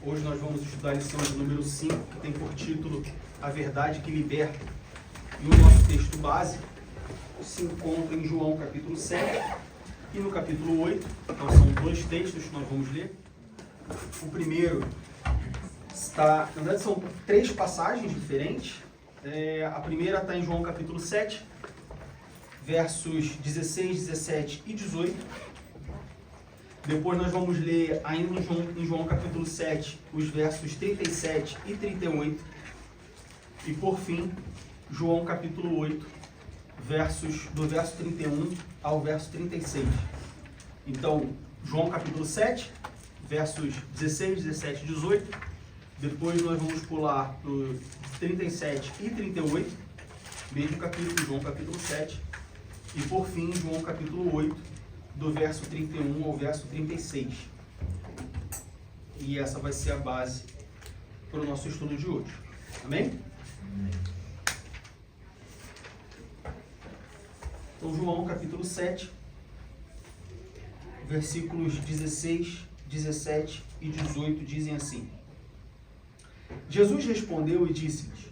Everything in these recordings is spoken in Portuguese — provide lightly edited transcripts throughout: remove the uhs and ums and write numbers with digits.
Hoje nós vamos estudar a lição de número 5, que tem por título A Verdade que Liberta. E o nosso texto base se encontra em João capítulo 7 e no capítulo 8. Então são dois textos que nós vamos ler. O primeiro está, na verdade são três passagens diferentes. A primeira está em João capítulo 7, versos 16, 17 e 18. Depois nós vamos ler ainda em João capítulo 7, os versos 37 e 38. E por fim, João capítulo 8, do verso 31 ao verso 36. Então, João capítulo 7, versos 16, 17 e 18. Depois nós vamos pular para 37 e 38, mesmo capítulo, João capítulo 7. E por fim, João capítulo 8, do verso 31 ao verso 36. E essa vai ser a base para o nosso estudo de hoje. Amém? Então, João capítulo 7, versículos 16, 17 e 18 dizem assim: Jesus respondeu e disse-lhes: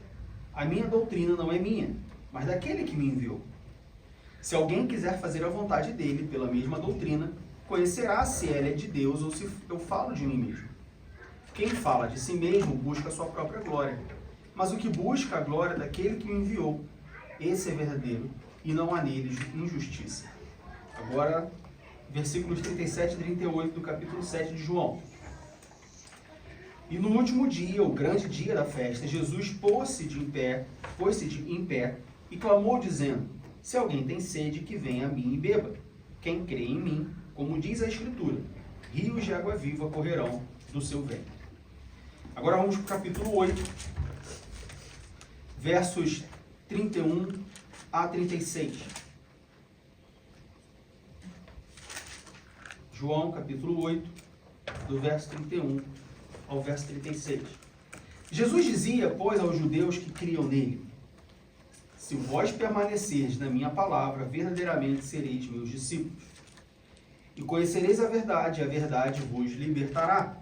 A minha doutrina não é minha, mas daquele que me enviou. Se alguém quiser fazer a vontade dele pela mesma doutrina, conhecerá se ela é de Deus ou se eu falo de mim mesmo. Quem fala de si mesmo busca a sua própria glória, mas o que busca a glória daquele que me enviou, esse é verdadeiro, e não há nele injustiça. Agora, versículos 37 e 38 do capítulo 7 de João. E no último dia, o grande dia da festa, Jesus pôs-se em pé e clamou dizendo: Se alguém tem sede, que venha a mim e beba. Quem crê em mim, como diz a Escritura, rios de água viva correrão do seu ventre. Agora vamos para o capítulo 8, versos 31 a 36. João, capítulo 8, do verso 31 ao verso 36. Jesus dizia, pois, aos judeus que criam nele: Se vós permanecerdes na minha palavra, verdadeiramente sereis meus discípulos. E conhecereis a verdade vos libertará.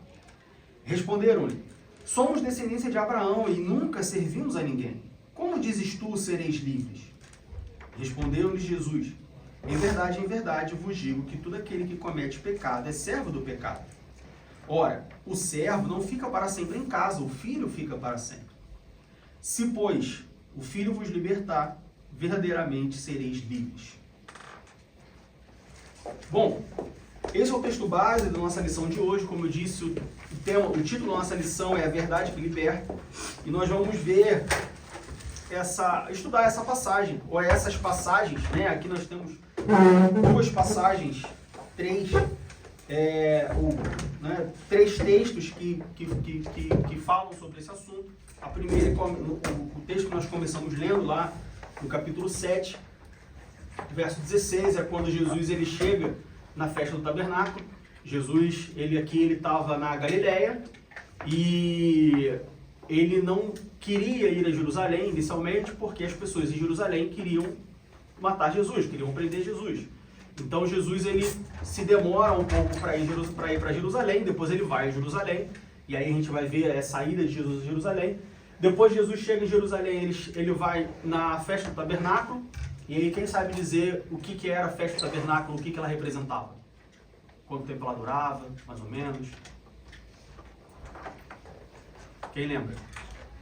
Responderam-lhe: Somos descendência de Abraão e nunca servimos a ninguém. Como dizes tu, sereis livres? Respondeu-lhes Jesus: em verdade vos digo que todo aquele que comete pecado é servo do pecado. Ora, o servo não fica para sempre em casa, o filho fica para sempre. Se, pois, o Filho vos libertar, verdadeiramente sereis livres. Bom, esse é o texto base da nossa lição de hoje. Como eu disse, o título da nossa lição é A Verdade que Liberta. E nós vamos ver, estudar essa passagem, ou essas passagens, né? Aqui nós temos duas passagens, três textos que falam sobre esse assunto. A primeira, o texto que nós começamos lendo lá no capítulo 7, verso 16, é quando Jesus ele chega na festa do tabernáculo. Jesus, ele estava na Galileia e ele não queria ir a Jerusalém inicialmente porque as pessoas em Jerusalém queriam matar Jesus, queriam prender Jesus. Então Jesus ele se demora um pouco para ir para Jerusalém, depois ele vai a Jerusalém. E aí a gente vai ver a saída de Jesus de Jerusalém. Depois Jesus chega em Jerusalém, ele vai na festa do tabernáculo. E aí quem sabe dizer o que era a festa do tabernáculo, o que ela representava? Quanto tempo ela durava, mais ou menos? Quem lembra?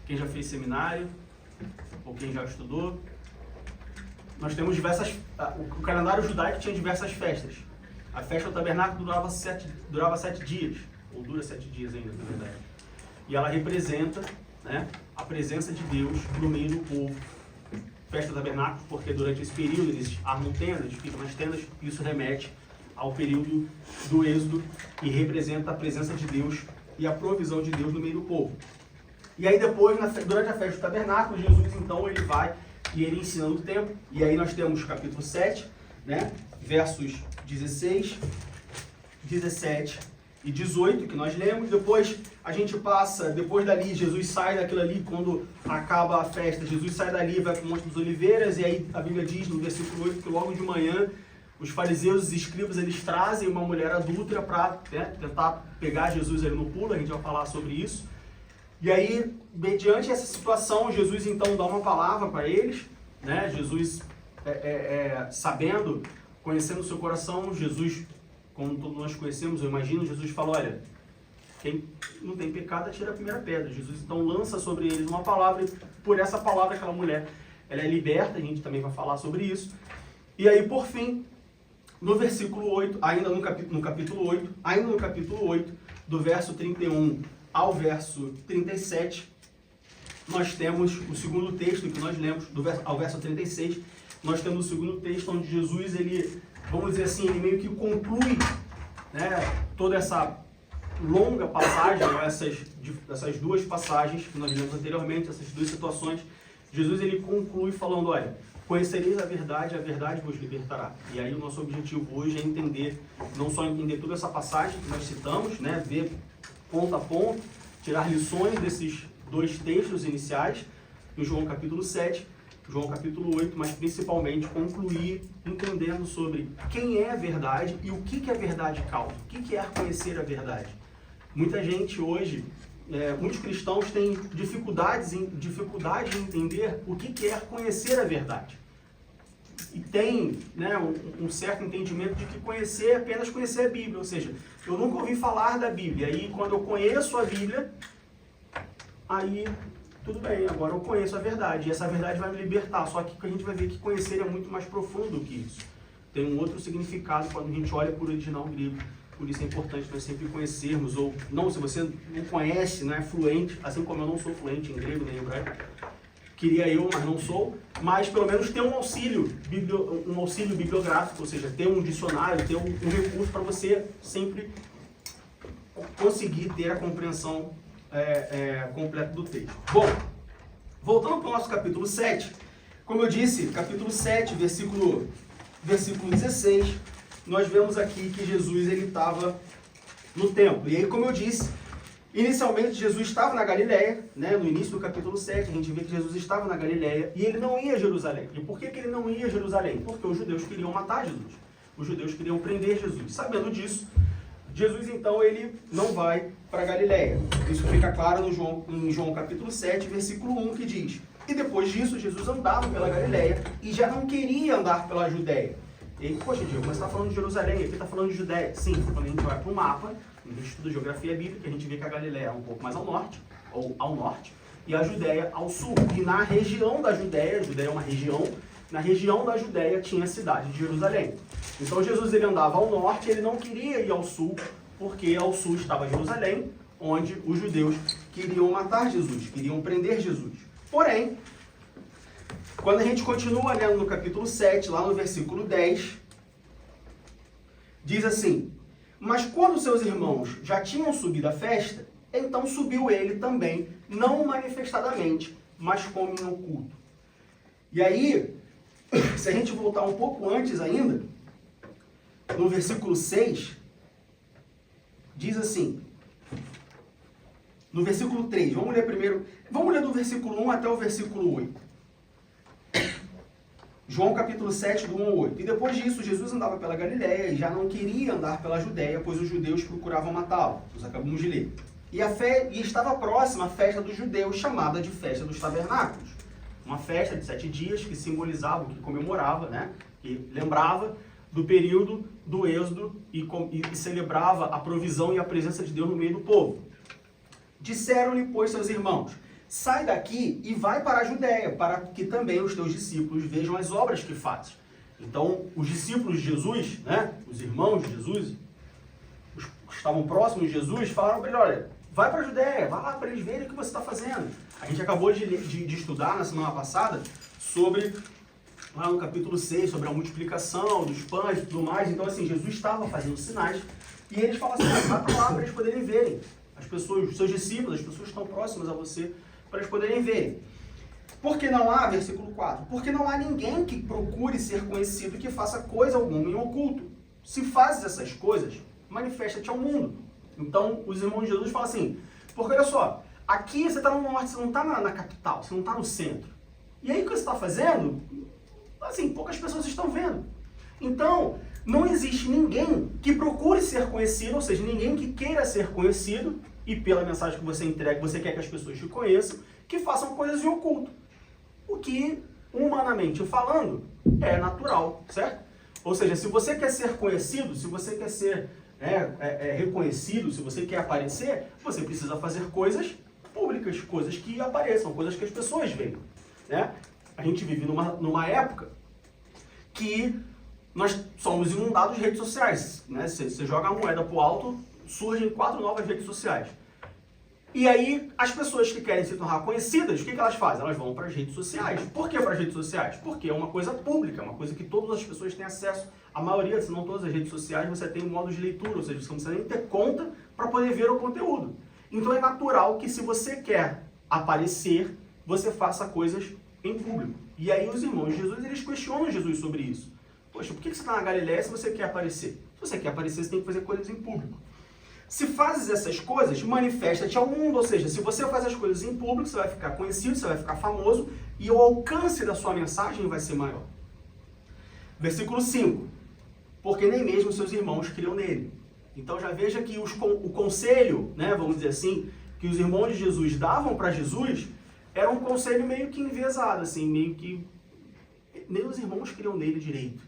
Quem já fez seminário? Ou quem já estudou? Nós temos o calendário judaico tinha diversas festas. A festa do tabernáculo durava 7 dias. Ou dura 7 dias ainda, na verdade. E ela representa, né, a presença de Deus no meio do povo. Festa do tabernáculo, porque durante esse período eles armam tendas, ficam nas tendas, e isso remete ao período do Êxodo e representa a presença de Deus e a provisão de Deus no meio do povo. E aí depois, durante a festa do tabernáculo, Jesus então ele vai e ele ensina no templo. E aí nós temos capítulo 7, né, versos 16, 17 e 18, que nós lemos. Depois a gente passa, depois dali, Jesus sai daquilo ali, quando acaba a festa, Jesus sai dali e vai para o Monte dos Oliveiras, e aí a Bíblia diz no versículo 8 que logo de manhã os fariseus, os escribas, eles trazem uma mulher adúltera para tentar pegar Jesus ali no pulo, a gente vai falar sobre isso. E aí, mediante essa situação, Jesus então dá uma palavra para eles, né? Jesus, sabendo, conhecendo o seu coração, Jesus, como todos nós conhecemos, eu imagino, Jesus fala, olha, quem não tem pecado, atira a primeira pedra. Jesus então lança sobre eles uma palavra, e por essa palavra aquela mulher, ela é liberta, a gente também vai falar sobre isso. E aí, por fim, no versículo 8, ainda no capítulo 8, do verso 31 ao verso 37, nós temos o segundo texto que nós lemos, ao verso 36, nós temos o segundo texto onde Jesus, ele, vamos dizer assim, ele meio que conclui, né, toda essa longa passagem, essas duas passagens que nós lemos anteriormente, essas duas situações. Jesus, ele conclui falando, olha, conhecereis a verdade vos libertará. E aí o nosso objetivo hoje é entender, não só entender toda essa passagem que nós citamos, né, ver ponto a ponto, tirar lições desses dois textos iniciais, em João capítulo 7, João capítulo 8, mas principalmente concluir entendendo sobre quem é a verdade e o que a verdade causa, o que é conhecer a verdade. Muita gente hoje, muitos cristãos têm dificuldade em entender o que é conhecer a verdade. E tem, né, um certo entendimento de que conhecer é apenas conhecer a Bíblia, ou seja, eu nunca ouvi falar da Bíblia, aí quando eu conheço a Bíblia, aí tudo bem, agora eu conheço a verdade, e essa verdade vai me libertar, só que a gente vai ver que conhecer é muito mais profundo do que isso. Tem um outro significado quando a gente olha para o original grego, por isso é importante nós sempre conhecermos, ou não, se você não conhece, não é fluente, assim como eu não sou fluente em grego nem em hebraico, queria eu, mas não sou, mas pelo menos ter um auxílio bibliográfico, ou seja, ter um dicionário, ter um recurso para você sempre conseguir ter a compreensão completa do texto. Bom, voltando para o nosso capítulo 7, como eu disse, capítulo 7, versículo 16, nós vemos aqui que Jesus ele estava no templo. E aí, como eu disse, inicialmente Jesus estava na Galileia, né? No início do capítulo 7, a gente vê que Jesus estava na Galileia e ele não ia a Jerusalém. E por que ele não ia a Jerusalém? Porque os judeus queriam matar Jesus. Os judeus queriam prender Jesus. Sabendo disso, Jesus então ele não vai para a Galileia. Isso fica claro em João capítulo 7, versículo 1, que diz: e depois disso, Jesus andava pela Galileia e já não queria andar pela Judéia. E aí, poxa, Diego, mas você está falando de Jerusalém, aqui está falando de Judéia. Sim, quando a gente vai para o mapa, a gente estuda geografia bíblica, a gente vê que a Galileia é um pouco mais ao norte, e a Judéia ao sul. E na região da Judéia, a Judéia é uma região, na região da Judéia tinha a cidade de Jerusalém. Então Jesus ele andava ao norte, ele não queria ir ao sul, porque ao sul estava Jerusalém, onde os judeus queriam matar Jesus, queriam prender Jesus. Porém, quando a gente continua lendo no capítulo 7, lá no versículo 10, diz assim: mas quando seus irmãos já tinham subido à festa, então subiu ele também, não manifestadamente, mas como em oculto. E aí, se a gente voltar um pouco antes ainda, no versículo 6, diz assim, no versículo 3, vamos ler do versículo 1 até o versículo 8. João capítulo 7, do 1 ao 8. E depois disso, Jesus andava pela Galileia e já não queria andar pela Judéia, pois os judeus procuravam matá-lo. Nós acabamos de ler. E estava próxima a festa dos judeus, chamada de Festa dos Tabernáculos. Uma festa de 7 dias que simbolizava, que comemorava, né? Que lembrava do período do Êxodo e celebrava a provisão e a presença de Deus no meio do povo. Disseram-lhe, pois, seus irmãos: sai daqui e vai para a Judéia, para que também os teus discípulos vejam as obras que fazes. Então, os discípulos de Jesus, né, os irmãos de Jesus, os que estavam próximos de Jesus, falaram para ele: olha, vai para a Judéia, vai lá para eles verem o que você está fazendo. A gente acabou de estudar na semana passada sobre, lá no capítulo 6, sobre a multiplicação dos pães e tudo mais. Então, assim, Jesus estava fazendo sinais e eles falam assim: vai para lá para eles poderem verem. As pessoas, os seus discípulos, as pessoas que estão próximas a você, para eles poderem verem. Porque não há, versículo 4, porque não há ninguém que procure ser conhecido que faça coisa alguma em oculto. Se fazes essas coisas, manifesta-te ao mundo. Então, os irmãos de Jesus falam assim, porque olha só, aqui você está no norte, você não está na capital, você não está no centro. E aí o que você está fazendo, assim, poucas pessoas estão vendo. Então, Não existe ninguém que procure ser conhecido, ou seja, ninguém que queira ser conhecido, e pela mensagem que você entrega, você quer que as pessoas te conheçam, que façam coisas em oculto. O que, humanamente falando, é natural, certo? Ou seja, se você quer ser conhecido, se você quer ser reconhecido, se você quer aparecer, você precisa fazer coisas públicas, coisas que apareçam, coisas que as pessoas veem, né? A gente vive numa época que nós somos inundados de redes sociais, né? Você joga a moeda pro alto, surgem 4 novas redes sociais. E aí, as pessoas que querem se tornar conhecidas, o que elas fazem? Elas vão para as redes sociais. Por que para as redes sociais? Porque é uma coisa pública, uma coisa que todas as pessoas têm acesso. A maioria, se não todas as redes sociais, você tem um modo de leitura, ou seja, você não precisa nem ter conta para poder ver o conteúdo. Então é natural que se você quer aparecer, você faça coisas em público. E aí os irmãos de Jesus, eles questionam Jesus sobre isso. Poxa, por que você está na Galileia se você quer aparecer? Se você quer aparecer, você tem que fazer coisas em público. Se fazes essas coisas, manifesta-te ao mundo. Ou seja, se você faz as coisas em público, você vai ficar conhecido, você vai ficar famoso e o alcance da sua mensagem vai ser maior. Versículo 5. Porque nem mesmo seus irmãos criam nele. Então já veja que o conselho, né, vamos dizer assim, que os irmãos de Jesus davam para Jesus, era um conselho meio que enviesado, assim, meio que nem os irmãos criam nele direito.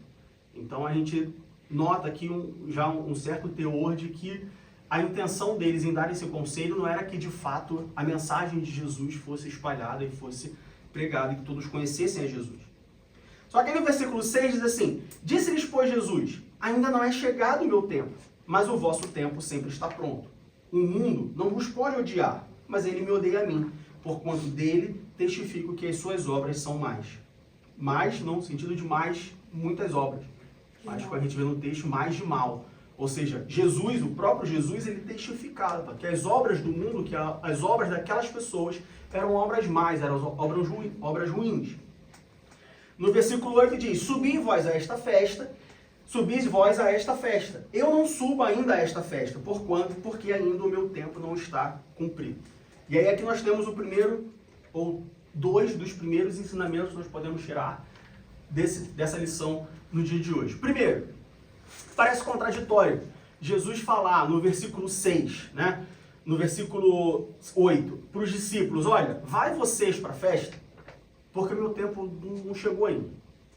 Então a gente nota aqui já um certo teor de que a intenção deles em dar esse conselho não era que de fato a mensagem de Jesus fosse espalhada e fosse pregada e que todos conhecessem a Jesus. Só que aí no versículo 6 diz assim: disse-lhes, pois, Jesus, ainda não é chegado o meu tempo, mas o vosso tempo sempre está pronto. O mundo não vos pode odiar, mas ele me odeia a mim, porquanto dele testifico que as suas obras são más. Mais, não no sentido de mais, muitas obras. Mas, como a gente vê no texto, mais de mal. Ou seja, Jesus, o próprio Jesus, ele testificava que as obras do mundo, que as obras daquelas pessoas eram obras más, eram obras ruins. No versículo 8 diz: subis vós a esta festa, subis vós a esta festa. Eu não subo ainda a esta festa, porque ainda o meu tempo não está cumprido. E aí aqui nós temos o primeiro, ou 2 dos primeiros ensinamentos que nós podemos tirar dessa lição no dia de hoje. Primeiro, parece contraditório Jesus falar no versículo 6, né? No versículo 8, para os discípulos: olha, vai vocês para a festa, porque meu tempo não chegou ainda.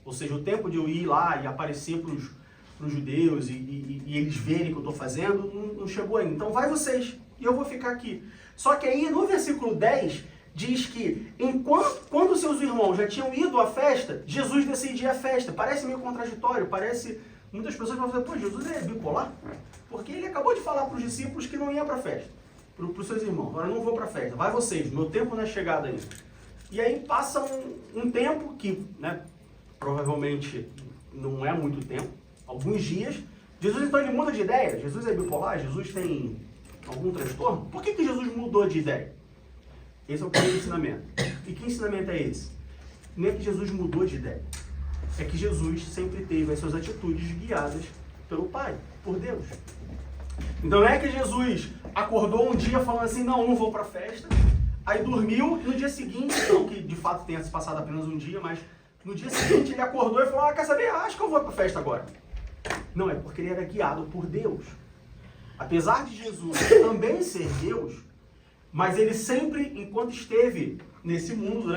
Ou seja, o tempo de eu ir lá e aparecer para os judeus e eles verem o que eu estou fazendo, não chegou ainda. Então vai vocês, e eu vou ficar aqui. Só que aí no versículo 10, diz que quando seus irmãos já tinham ido à festa, Jesus decidia a festa. Parece meio contraditório, muitas pessoas vão dizer: pô, Jesus é bipolar? Porque ele acabou de falar para os discípulos que não ia para a festa, para os seus irmãos: agora não vou para a festa, vai vocês, meu tempo não é chegado ainda. E aí passa um tempo que, né, provavelmente não é muito tempo, alguns dias. Jesus então ele muda de ideia. Jesus é bipolar? Jesus tem algum transtorno? Por que Jesus mudou de ideia? Esse é o primeiro ensinamento. E que ensinamento é esse? Não é que Jesus mudou de ideia. É que Jesus sempre teve as suas atitudes guiadas pelo Pai, por Deus. Então não é que Jesus acordou um dia falando assim: não vou para a festa. Aí dormiu e no dia seguinte, não que de fato tenha se passado apenas um dia, mas no dia seguinte ele acordou e falou: quer saber? Acho que eu vou para a festa agora. Não, é porque ele era guiado por Deus. Apesar de Jesus também ser Deus, mas ele sempre, enquanto esteve nesse mundo,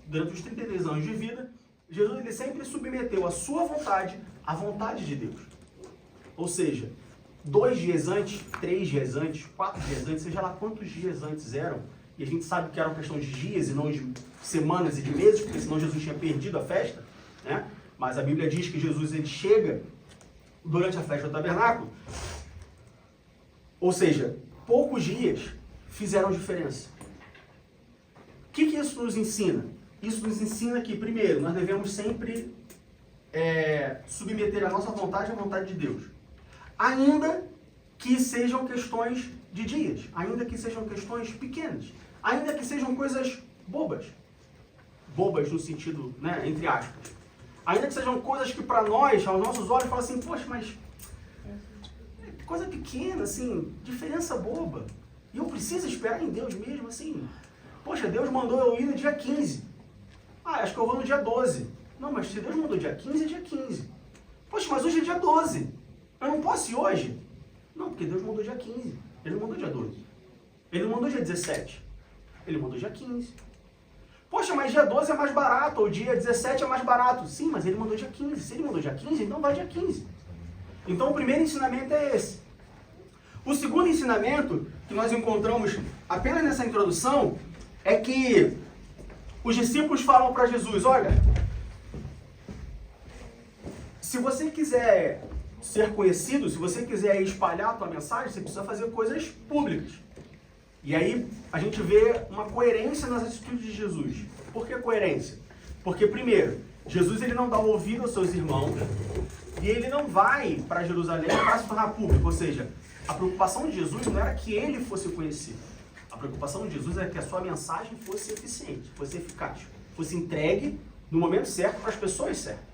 durante os 33 anos de vida, Jesus ele sempre submeteu a sua vontade à vontade de Deus. Ou seja, 2 dias antes, 3 dias antes, 4 dias antes, seja lá quantos dias antes eram, e a gente sabe que era uma questão de dias e não de semanas e de meses, porque senão Jesus tinha perdido a festa, né? Mas a Bíblia diz que Jesus ele chega durante a festa do tabernáculo. Ou seja, poucos dias fizeram diferença. O que isso nos ensina? Isso nos ensina que, primeiro, nós devemos sempre submeter a nossa vontade à vontade de Deus. Ainda que sejam questões de dias, ainda que sejam questões pequenas, ainda que sejam coisas bobas. Bobas no sentido, né, entre aspas. Ainda que sejam coisas que para nós, aos nossos olhos, falam assim: poxa, mas coisa pequena, assim, diferença boba. E eu preciso esperar em Deus mesmo, assim. Poxa, Deus mandou eu ir no dia 15. Acho que eu vou no dia 12. Não, mas se Deus mandou dia 15, é dia 15. Poxa, mas hoje é dia 12. Eu não posso ir hoje? Não, porque Deus mandou dia 15. Ele não mandou dia 12. Ele não mandou dia 17. Ele mandou dia 15. Poxa, mas dia 12 é mais barato, ou dia 17 é mais barato. Sim, mas ele mandou dia 15. Se ele mandou dia 15, então vai dia 15. Então o primeiro ensinamento é esse. O segundo ensinamento que nós encontramos apenas nessa introdução é que os discípulos falam para Jesus, olha, se você quiser ser conhecido, se você quiser espalhar a tua mensagem, você precisa fazer coisas públicas. E aí a gente vê uma coerência nas atitudes de Jesus. Por que coerência? Porque, primeiro, Jesus ele não dá ouvido aos seus irmãos e ele não vai para Jerusalém para se tornar público. Ou seja, a preocupação de Jesus não era que ele fosse conhecido. A preocupação de Jesus era que a sua mensagem fosse eficiente, fosse eficaz, fosse entregue no momento certo para as pessoas certas.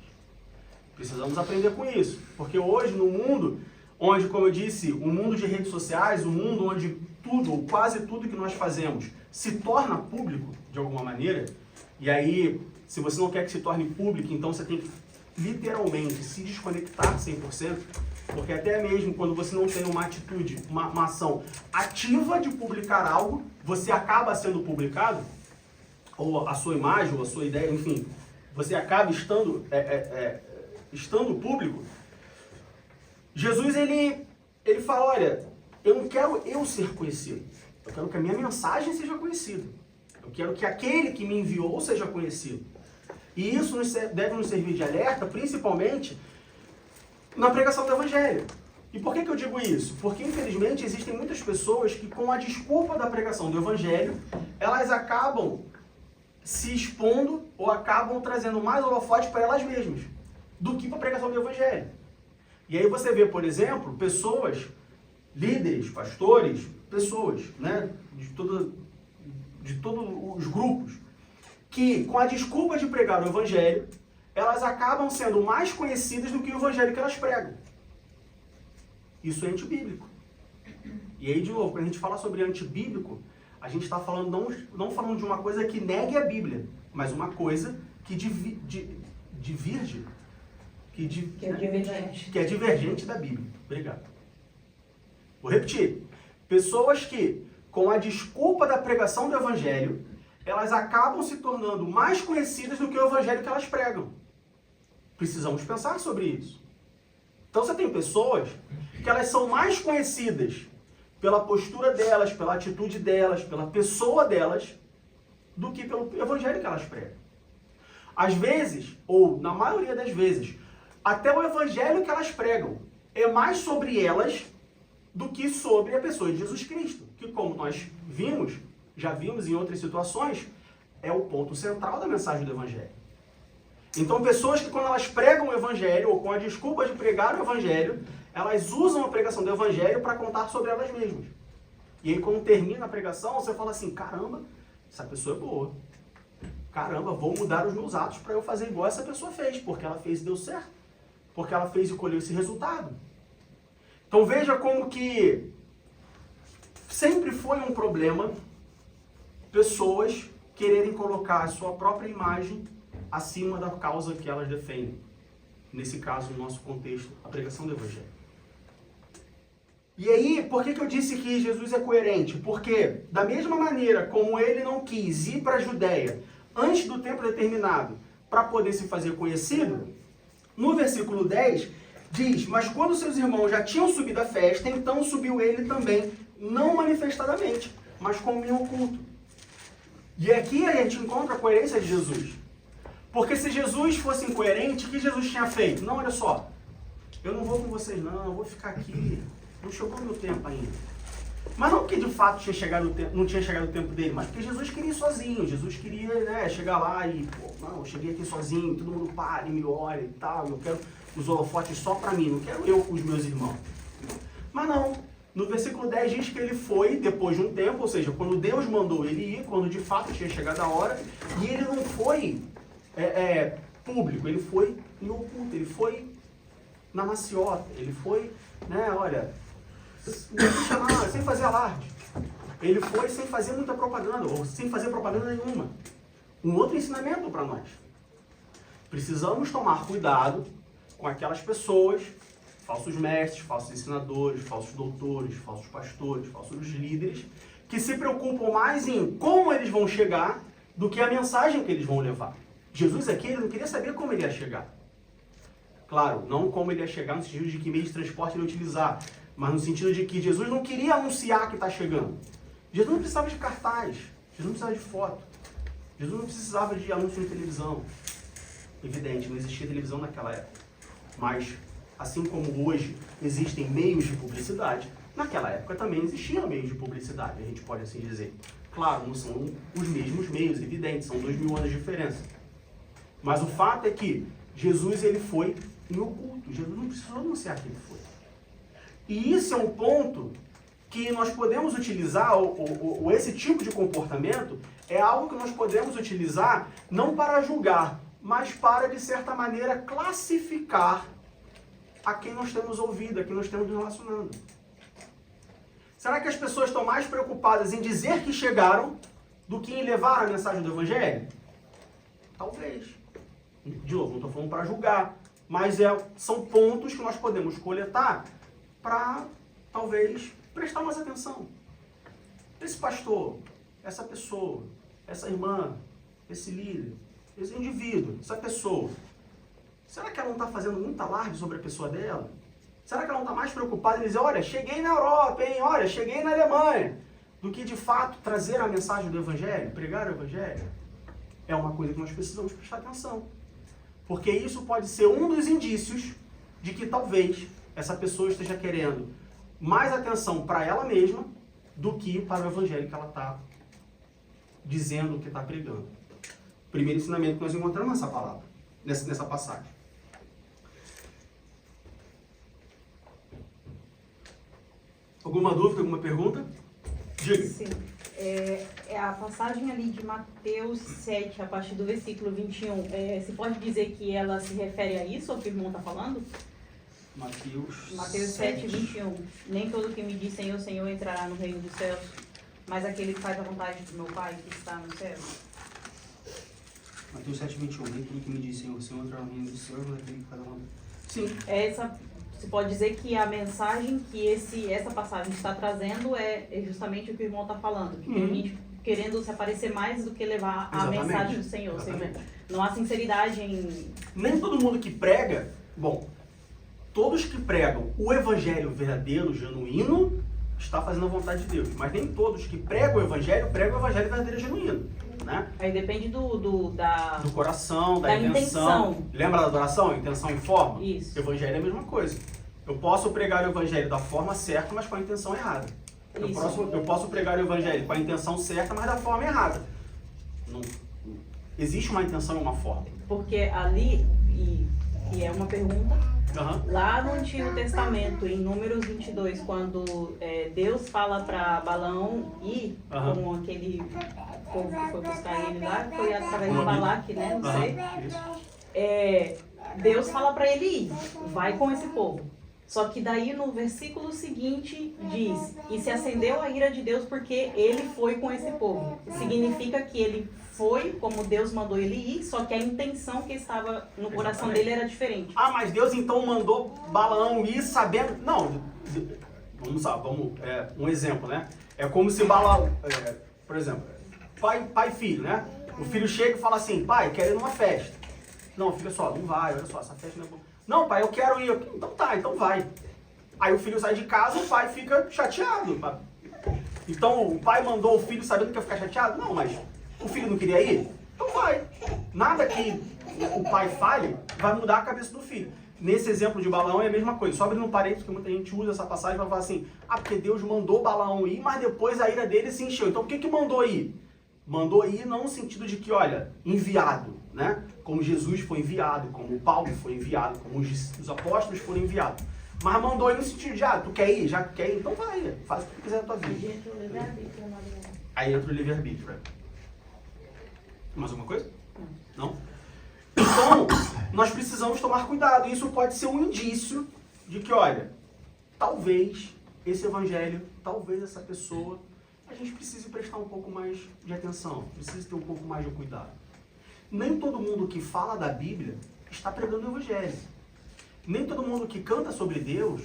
Precisamos aprender com isso, porque hoje no mundo, onde, como eu disse, o mundo de redes sociais, o mundo onde tudo, ou quase tudo que nós fazemos se torna público de alguma maneira, e aí, se você não quer que se torne público, então você tem que literalmente se desconectar 100%, porque até mesmo quando você não tem uma atitude, uma ação ativa de publicar algo, você acaba sendo publicado, ou a sua imagem, ou a sua ideia, enfim, você acaba estando público. Jesus, ele fala, olha, eu não quero eu ser conhecido, eu quero que a minha mensagem seja conhecida, eu quero que aquele que me enviou seja conhecido. E isso deve nos servir de alerta, principalmente na pregação do Evangelho. E por que eu digo isso? Porque, infelizmente, existem muitas pessoas que, com a desculpa da pregação do Evangelho, elas acabam se expondo ou acabam trazendo mais holofote para elas mesmas do que para a pregação do Evangelho. E aí você vê, por exemplo, pessoas, líderes, pastores, pessoas, né, de todos os grupos, que, com a desculpa de pregar o Evangelho, elas acabam sendo mais conhecidas do que o Evangelho que elas pregam. Isso é antibíblico. E aí, de novo, quando a gente fala sobre antibíblico, a gente está falando, não falando de uma coisa que negue a Bíblia, mas uma coisa que é divergente da Bíblia. Obrigado. Vou repetir. Pessoas que, com a desculpa da pregação do Evangelho, elas acabam se tornando mais conhecidas do que o Evangelho que elas pregam. Precisamos pensar sobre isso. Então você tem pessoas que elas são mais conhecidas pela postura delas, pela atitude delas, pela pessoa delas, do que pelo Evangelho que elas pregam. Às vezes, ou na maioria das vezes, até o Evangelho que elas pregam é mais sobre elas do que sobre a pessoa de Jesus Cristo, que, como nós já vimos em outras situações, é o ponto central da mensagem do Evangelho. Então, pessoas que, quando elas pregam o Evangelho, ou com a desculpa de pregar o Evangelho, elas usam a pregação do Evangelho para contar sobre elas mesmas. E aí, quando termina a pregação, você fala assim, caramba, essa pessoa é boa. Caramba, vou mudar os meus atos para eu fazer igual essa pessoa fez, porque ela fez e deu certo. Porque ela fez e colheu esse resultado. Então, veja como que sempre foi um problema pessoas quererem colocar a sua própria imagem acima da causa que elas defendem. Nesse caso, no nosso contexto, a pregação do Evangelho. E aí, por que eu disse que Jesus é coerente? Porque, da mesma maneira como ele não quis ir para a Judéia antes do tempo determinado para poder se fazer conhecido, no versículo 10 diz, mas quando seus irmãos já tinham subido à festa, então subiu ele também, não manifestadamente, mas como em oculto. E aqui a gente encontra a coerência de Jesus. Porque se Jesus fosse incoerente, o que Jesus tinha feito? Não, olha só, eu não vou com vocês não, eu vou ficar aqui, não chegou o meu tempo ainda. Mas não porque de fato não tinha chegado o tempo dele, mas porque Jesus queria ir sozinho, Jesus queria chegar lá e, não, eu cheguei aqui sozinho, todo mundo para e me olha e tal, eu quero os holofotes só para mim, não quero eu com os meus irmãos. Mas não, no versículo 10 diz que ele foi depois de um tempo, ou seja, quando Deus mandou ele ir, quando de fato tinha chegado a hora, e ele não foi público, ele foi em oculto, ele foi na maciota, ele foi, sem fazer alarde. Ele foi sem fazer muita propaganda, ou sem fazer propaganda nenhuma. Um outro ensinamento para nós. Precisamos tomar cuidado com aquelas pessoas, falsos mestres, falsos ensinadores, falsos doutores, falsos pastores, falsos líderes, que se preocupam mais em como eles vão chegar do que a mensagem que eles vão levar. Jesus aqui, ele não queria saber como ele ia chegar. Claro, não como ele ia chegar no sentido de que meio de transporte ele ia utilizar, mas no sentido de que Jesus não queria anunciar que está chegando. Jesus não precisava de cartaz, Jesus não precisava de foto, Jesus não precisava de anúncio de televisão. Evidente, não existia televisão naquela época. Mas, assim como hoje existem meios de publicidade, naquela época também existiam meios de publicidade, a gente pode assim dizer. Claro, não são os mesmos meios, evidente, são 2000 anos de diferença. Mas o fato é que Jesus, ele foi em oculto. Jesus não precisou anunciar que ele foi. E isso é um ponto que nós podemos utilizar, ou esse tipo de comportamento, é algo que nós podemos utilizar não para julgar, mas para, de certa maneira, classificar a quem nós temos ouvido, a quem nós temos relacionando. Será que as pessoas estão mais preocupadas em dizer que chegaram do que em levar a mensagem do Evangelho? Talvez. De novo, não estou falando para julgar, mas são pontos que nós podemos coletar para, talvez, prestar mais atenção. Esse pastor, essa pessoa, essa irmã, esse líder, esse indivíduo, essa pessoa, será que ela não está fazendo muito alarde sobre a pessoa dela? Será que ela não está mais preocupada em dizer, olha, cheguei na Europa, hein? Olha, cheguei na Alemanha, do que, de fato, trazer a mensagem do Evangelho, pregar o Evangelho? É uma coisa que nós precisamos prestar atenção. Porque isso pode ser um dos indícios de que, talvez, essa pessoa esteja querendo mais atenção para ela mesma do que para o Evangelho que ela está dizendo que está pregando. Primeiro ensinamento que nós encontramos nessa palavra, nessa passagem. Alguma dúvida, alguma pergunta? Diga. Sim. É a passagem ali de Mateus 7, a partir do versículo 21. Você pode dizer que ela se refere a isso, ao que o irmão está falando? Mateus 7, 21. Nem todo que me diz Senhor, Senhor entrará no reino dos céus, mas aquele que faz a vontade do meu Pai que está no céu. Mateus 7, 21. Nem tudo que me diz Senhor, Senhor entrará no reino dos céus, mas aquele que faz a vontade. Sim. Você pode dizer que a mensagem que essa passagem está trazendo é justamente o que o irmão está falando. Que tem gente querendo se aparecer mais do que levar a mensagem do Senhor. Ou seja, não há sinceridade em... Nem todo mundo que prega... Bom, todos que pregam o evangelho verdadeiro, genuíno, está fazendo a vontade de Deus. Mas nem todos que pregam o evangelho verdadeiro, genuíno. Né? Aí depende do coração, da intenção. Lembra da adoração? Intenção e forma? Isso. O evangelho é a mesma coisa. Eu posso pregar o evangelho da forma certa, mas com a intenção errada. Eu posso pregar o evangelho com a intenção certa, mas da forma errada. Não, existe uma intenção e uma forma. Porque ali, e é uma pergunta, lá no Antigo Testamento, em Números 22, quando Deus fala para Balaão ir com aquele povo que foi buscar ele lá, foi através de Balaque, né? Não sei. Deus fala para ele ir, vai com esse povo. Só que daí no versículo seguinte diz, e se acendeu a ira de Deus porque ele foi com esse povo. Significa que ele foi como Deus mandou ele ir, só que a intenção que estava no coração dele era diferente. Ah, mas Deus então mandou Balaão ir sabendo... Não, vamos um exemplo, né? É como se Balaão, por exemplo, pai e filho, né? O filho chega e fala assim, pai, quero ir numa festa. Não, filho, só, não vai, olha só, essa festa não é boa. Não, pai, eu quero ir. Então tá, então vai. Aí o filho sai de casa, o pai fica chateado. Então o pai mandou o filho sabendo que ia ficar chateado? Não, mas o filho não queria ir? Então vai. Nada que o pai fale vai mudar a cabeça do filho. Nesse exemplo de Balaão é a mesma coisa. Só abrindo um parênteses, que muita gente usa essa passagem para falar assim, porque Deus mandou Balaão ir, mas depois a ira dele se encheu. Então por que mandou ir? Mandou ir não no sentido de que, olha, enviado, né? Como Jesus foi enviado, como Paulo foi enviado, como os apóstolos foram enviados. Mas mandou ir no sentido de, tu quer ir? Já que quer ir? Então vai, faz o que quiser na tua vida. Aí entra o livre-arbítrio. Mais alguma coisa? Não? Então, nós precisamos tomar cuidado. Isso pode ser um indício de que, olha, talvez esse evangelho, talvez essa pessoa, a gente precise prestar um pouco mais de atenção, precisa ter um pouco mais de cuidado. Nem todo mundo que fala da Bíblia está pregando o Evangelho. Nem todo mundo que canta sobre Deus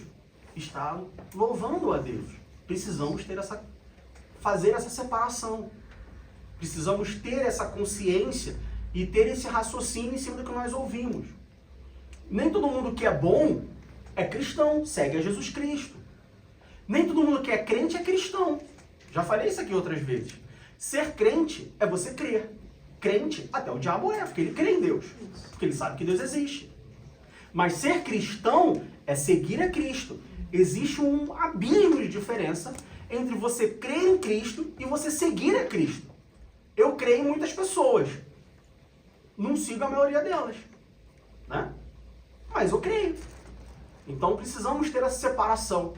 está louvando a Deus. Precisamos fazer essa separação. Precisamos ter essa consciência e ter esse raciocínio em cima do que nós ouvimos. Nem todo mundo que é bom é cristão, segue a Jesus Cristo. Nem todo mundo que é crente é cristão. Já falei isso aqui outras vezes. Ser crente é você crer. Crente, até o diabo é, porque ele crê em Deus. Porque ele sabe que Deus existe. Mas ser cristão é seguir a Cristo. Existe um abismo de diferença entre você crer em Cristo e você seguir a Cristo. Eu creio em muitas pessoas. Não sigo a maioria delas. Né? Mas eu creio. Então precisamos ter essa separação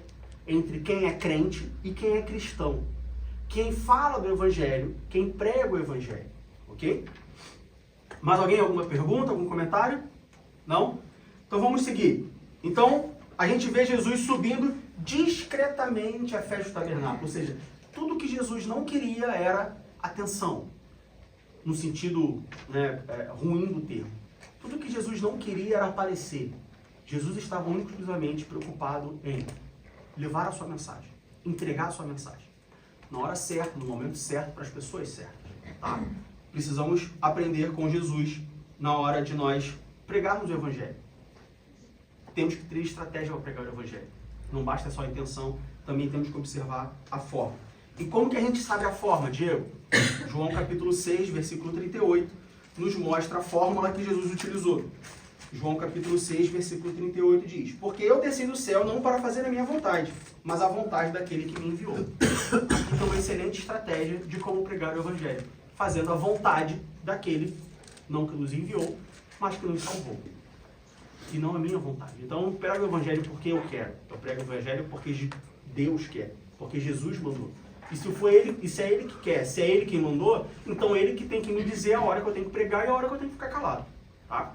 entre quem é crente e quem é cristão. Quem fala do Evangelho, quem prega o Evangelho. Ok? Mais alguém? Alguma pergunta? Algum comentário? Não? Então vamos seguir. Então, a gente vê Jesus subindo discretamente a festa do tabernáculo. Ou seja, tudo que Jesus não queria era atenção. No sentido ruim do termo. Tudo que Jesus não queria era aparecer. Jesus estava único e exclusivamente preocupado em levar a sua mensagem. Entregar a sua mensagem. Na hora certa, no momento certo, para as pessoas certas. Tá? Precisamos aprender com Jesus na hora de nós pregarmos o Evangelho. Temos que ter estratégia para pregar o Evangelho. Não basta só a intenção, também temos que observar a forma. E como que a gente sabe a forma, Diego? João capítulo 6, versículo 38, nos mostra a fórmula que Jesus utilizou. João capítulo 6, versículo 38 diz: porque eu desci do céu não para fazer a minha vontade, mas a vontade daquele que me enviou. Aqui tem uma excelente estratégia de como pregar o Evangelho, fazendo a vontade daquele, não que nos enviou, mas que nos salvou. E não a minha vontade. Então eu não prego o Evangelho porque eu quero. Eu prego o Evangelho porque Deus quer, porque Jesus mandou. E se é ele que quer, se é ele quem mandou, então ele que tem que me dizer a hora que eu tenho que pregar e a hora que eu tenho que ficar calado. Tá?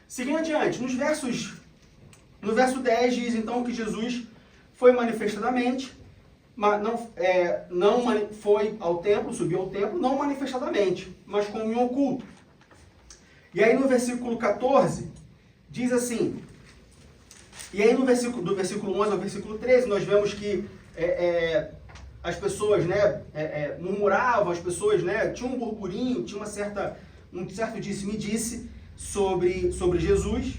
Seguindo adiante, no verso 10 diz então que Jesus foi manifestadamente, foi ao templo, subiu ao templo, não manifestadamente, mas como em oculto. E aí no versículo 14, diz assim, e aí do versículo 11 ao versículo 13, nós vemos que as pessoas murmuravam, as pessoas tinham um burburinho, tinha um certo disse-me-disse sobre Jesus.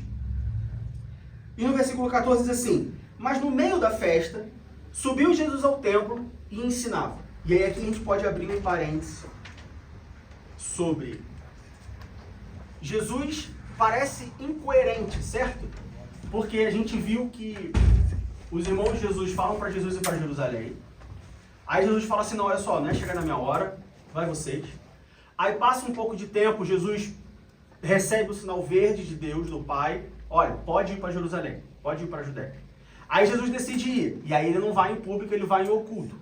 E no versículo 14 diz assim, mas no meio da festa, subiu Jesus ao templo e ensinava. E aí aqui a gente pode abrir um parênteses sobre Jesus parece incoerente, certo? Porque a gente viu que os irmãos de Jesus falam para Jesus ir para Jerusalém. Aí Jesus fala assim, não, olha só, não é chegar na minha hora, vai vocês. Aí passa um pouco de tempo, Jesus recebe o sinal verde de Deus, do Pai. Olha, pode ir para Jerusalém, pode ir para a Judéia. Aí Jesus decide ir, e aí ele não vai em público, ele vai em oculto.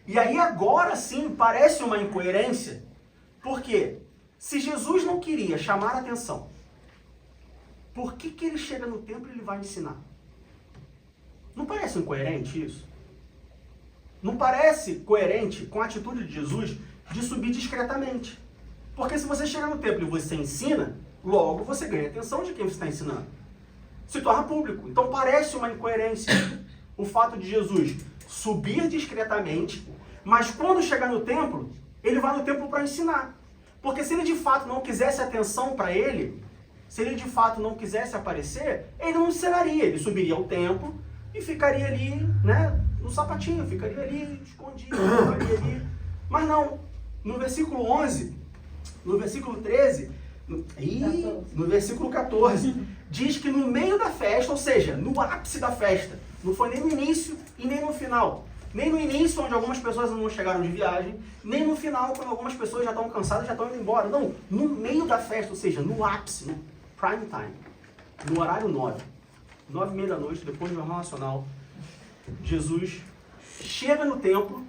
E aí agora sim, parece uma incoerência, porque se Jesus não queria chamar a atenção, por que ele chega no templo e ele vai ensinar? Não parece incoerente isso? Não parece coerente com a atitude de Jesus de subir discretamente? Porque se você chega no templo e você ensina, logo você ganha a atenção de quem você está ensinando. Se torna público. Então parece uma incoerência o fato de Jesus subir discretamente, mas quando chegar no templo, ele vai no templo para ensinar. Porque se ele de fato não quisesse atenção para ele, se ele de fato não quisesse aparecer, ele não ensinaria. Ele subiria ao templo e ficaria ali, no sapatinho, ficaria ali escondido, ficaria ali. Mas não. No versículo 11, no versículo 13 e no versículo 14, diz que no meio da festa, ou seja, no ápice da festa, não foi nem no início e nem no final. Nem no início, onde algumas pessoas não chegaram de viagem, nem no final, quando algumas pessoas já estão cansadas, já estão indo embora. Não, no meio da festa, ou seja, no ápice, no prime time, no horário 9h30 da noite, depois do Jornal Nacional, Jesus chega no templo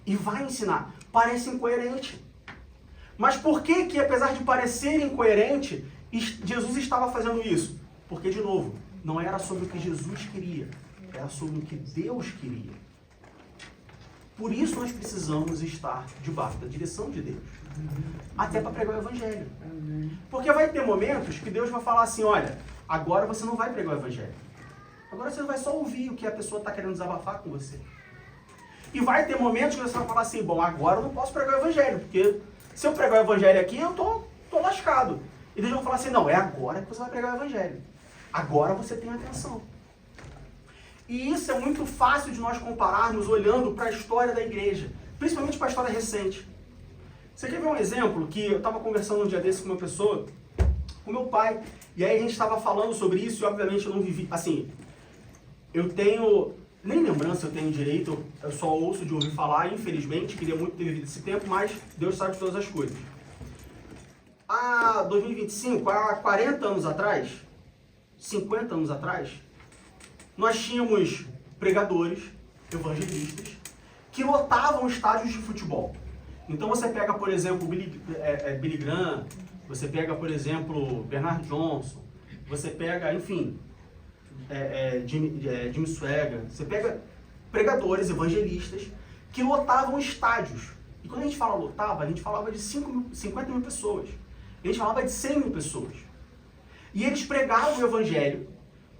e vai ensinar. Parece incoerente. Mas por que, apesar de parecer incoerente, Jesus estava fazendo isso? Porque, de novo, não era sobre o que Jesus queria, era sobre o que Deus queria. Por isso nós precisamos estar debaixo da direção de Deus. Até para pregar o Evangelho. Porque vai ter momentos que Deus vai falar assim, olha, agora você não vai pregar o evangelho. Agora você vai só ouvir o que a pessoa está querendo desabafar com você. E vai ter momentos que você vai falar assim, bom, agora eu não posso pregar o evangelho, porque se eu pregar o evangelho aqui, eu tô lascado. E eles vão falar assim, não, é agora que você vai pregar o evangelho. Agora você tem atenção. E isso é muito fácil de nós compararmos olhando para a história da igreja, principalmente para a história recente. Você quer ver um exemplo que eu estava conversando um dia desse com uma pessoa, com meu pai, e aí a gente estava falando sobre isso e obviamente eu não vivi, assim, eu tenho, nem lembrança eu tenho direito, eu só ouço de ouvir falar, infelizmente, queria muito ter vivido esse tempo, mas Deus sabe de todas as coisas. Há 2025, há 40 anos atrás, 50 anos atrás, nós tínhamos pregadores, evangelistas, que lotavam estádios de futebol. Então você pega, por exemplo, Billy Graham, você pega, por exemplo, Bernard Johnson, você pega, enfim, Jimmy Swaggart, você pega pregadores, evangelistas, que lotavam estádios. E quando a gente fala lotava, a gente falava de 50 mil pessoas. A gente falava de 100 mil pessoas. E eles pregavam o evangelho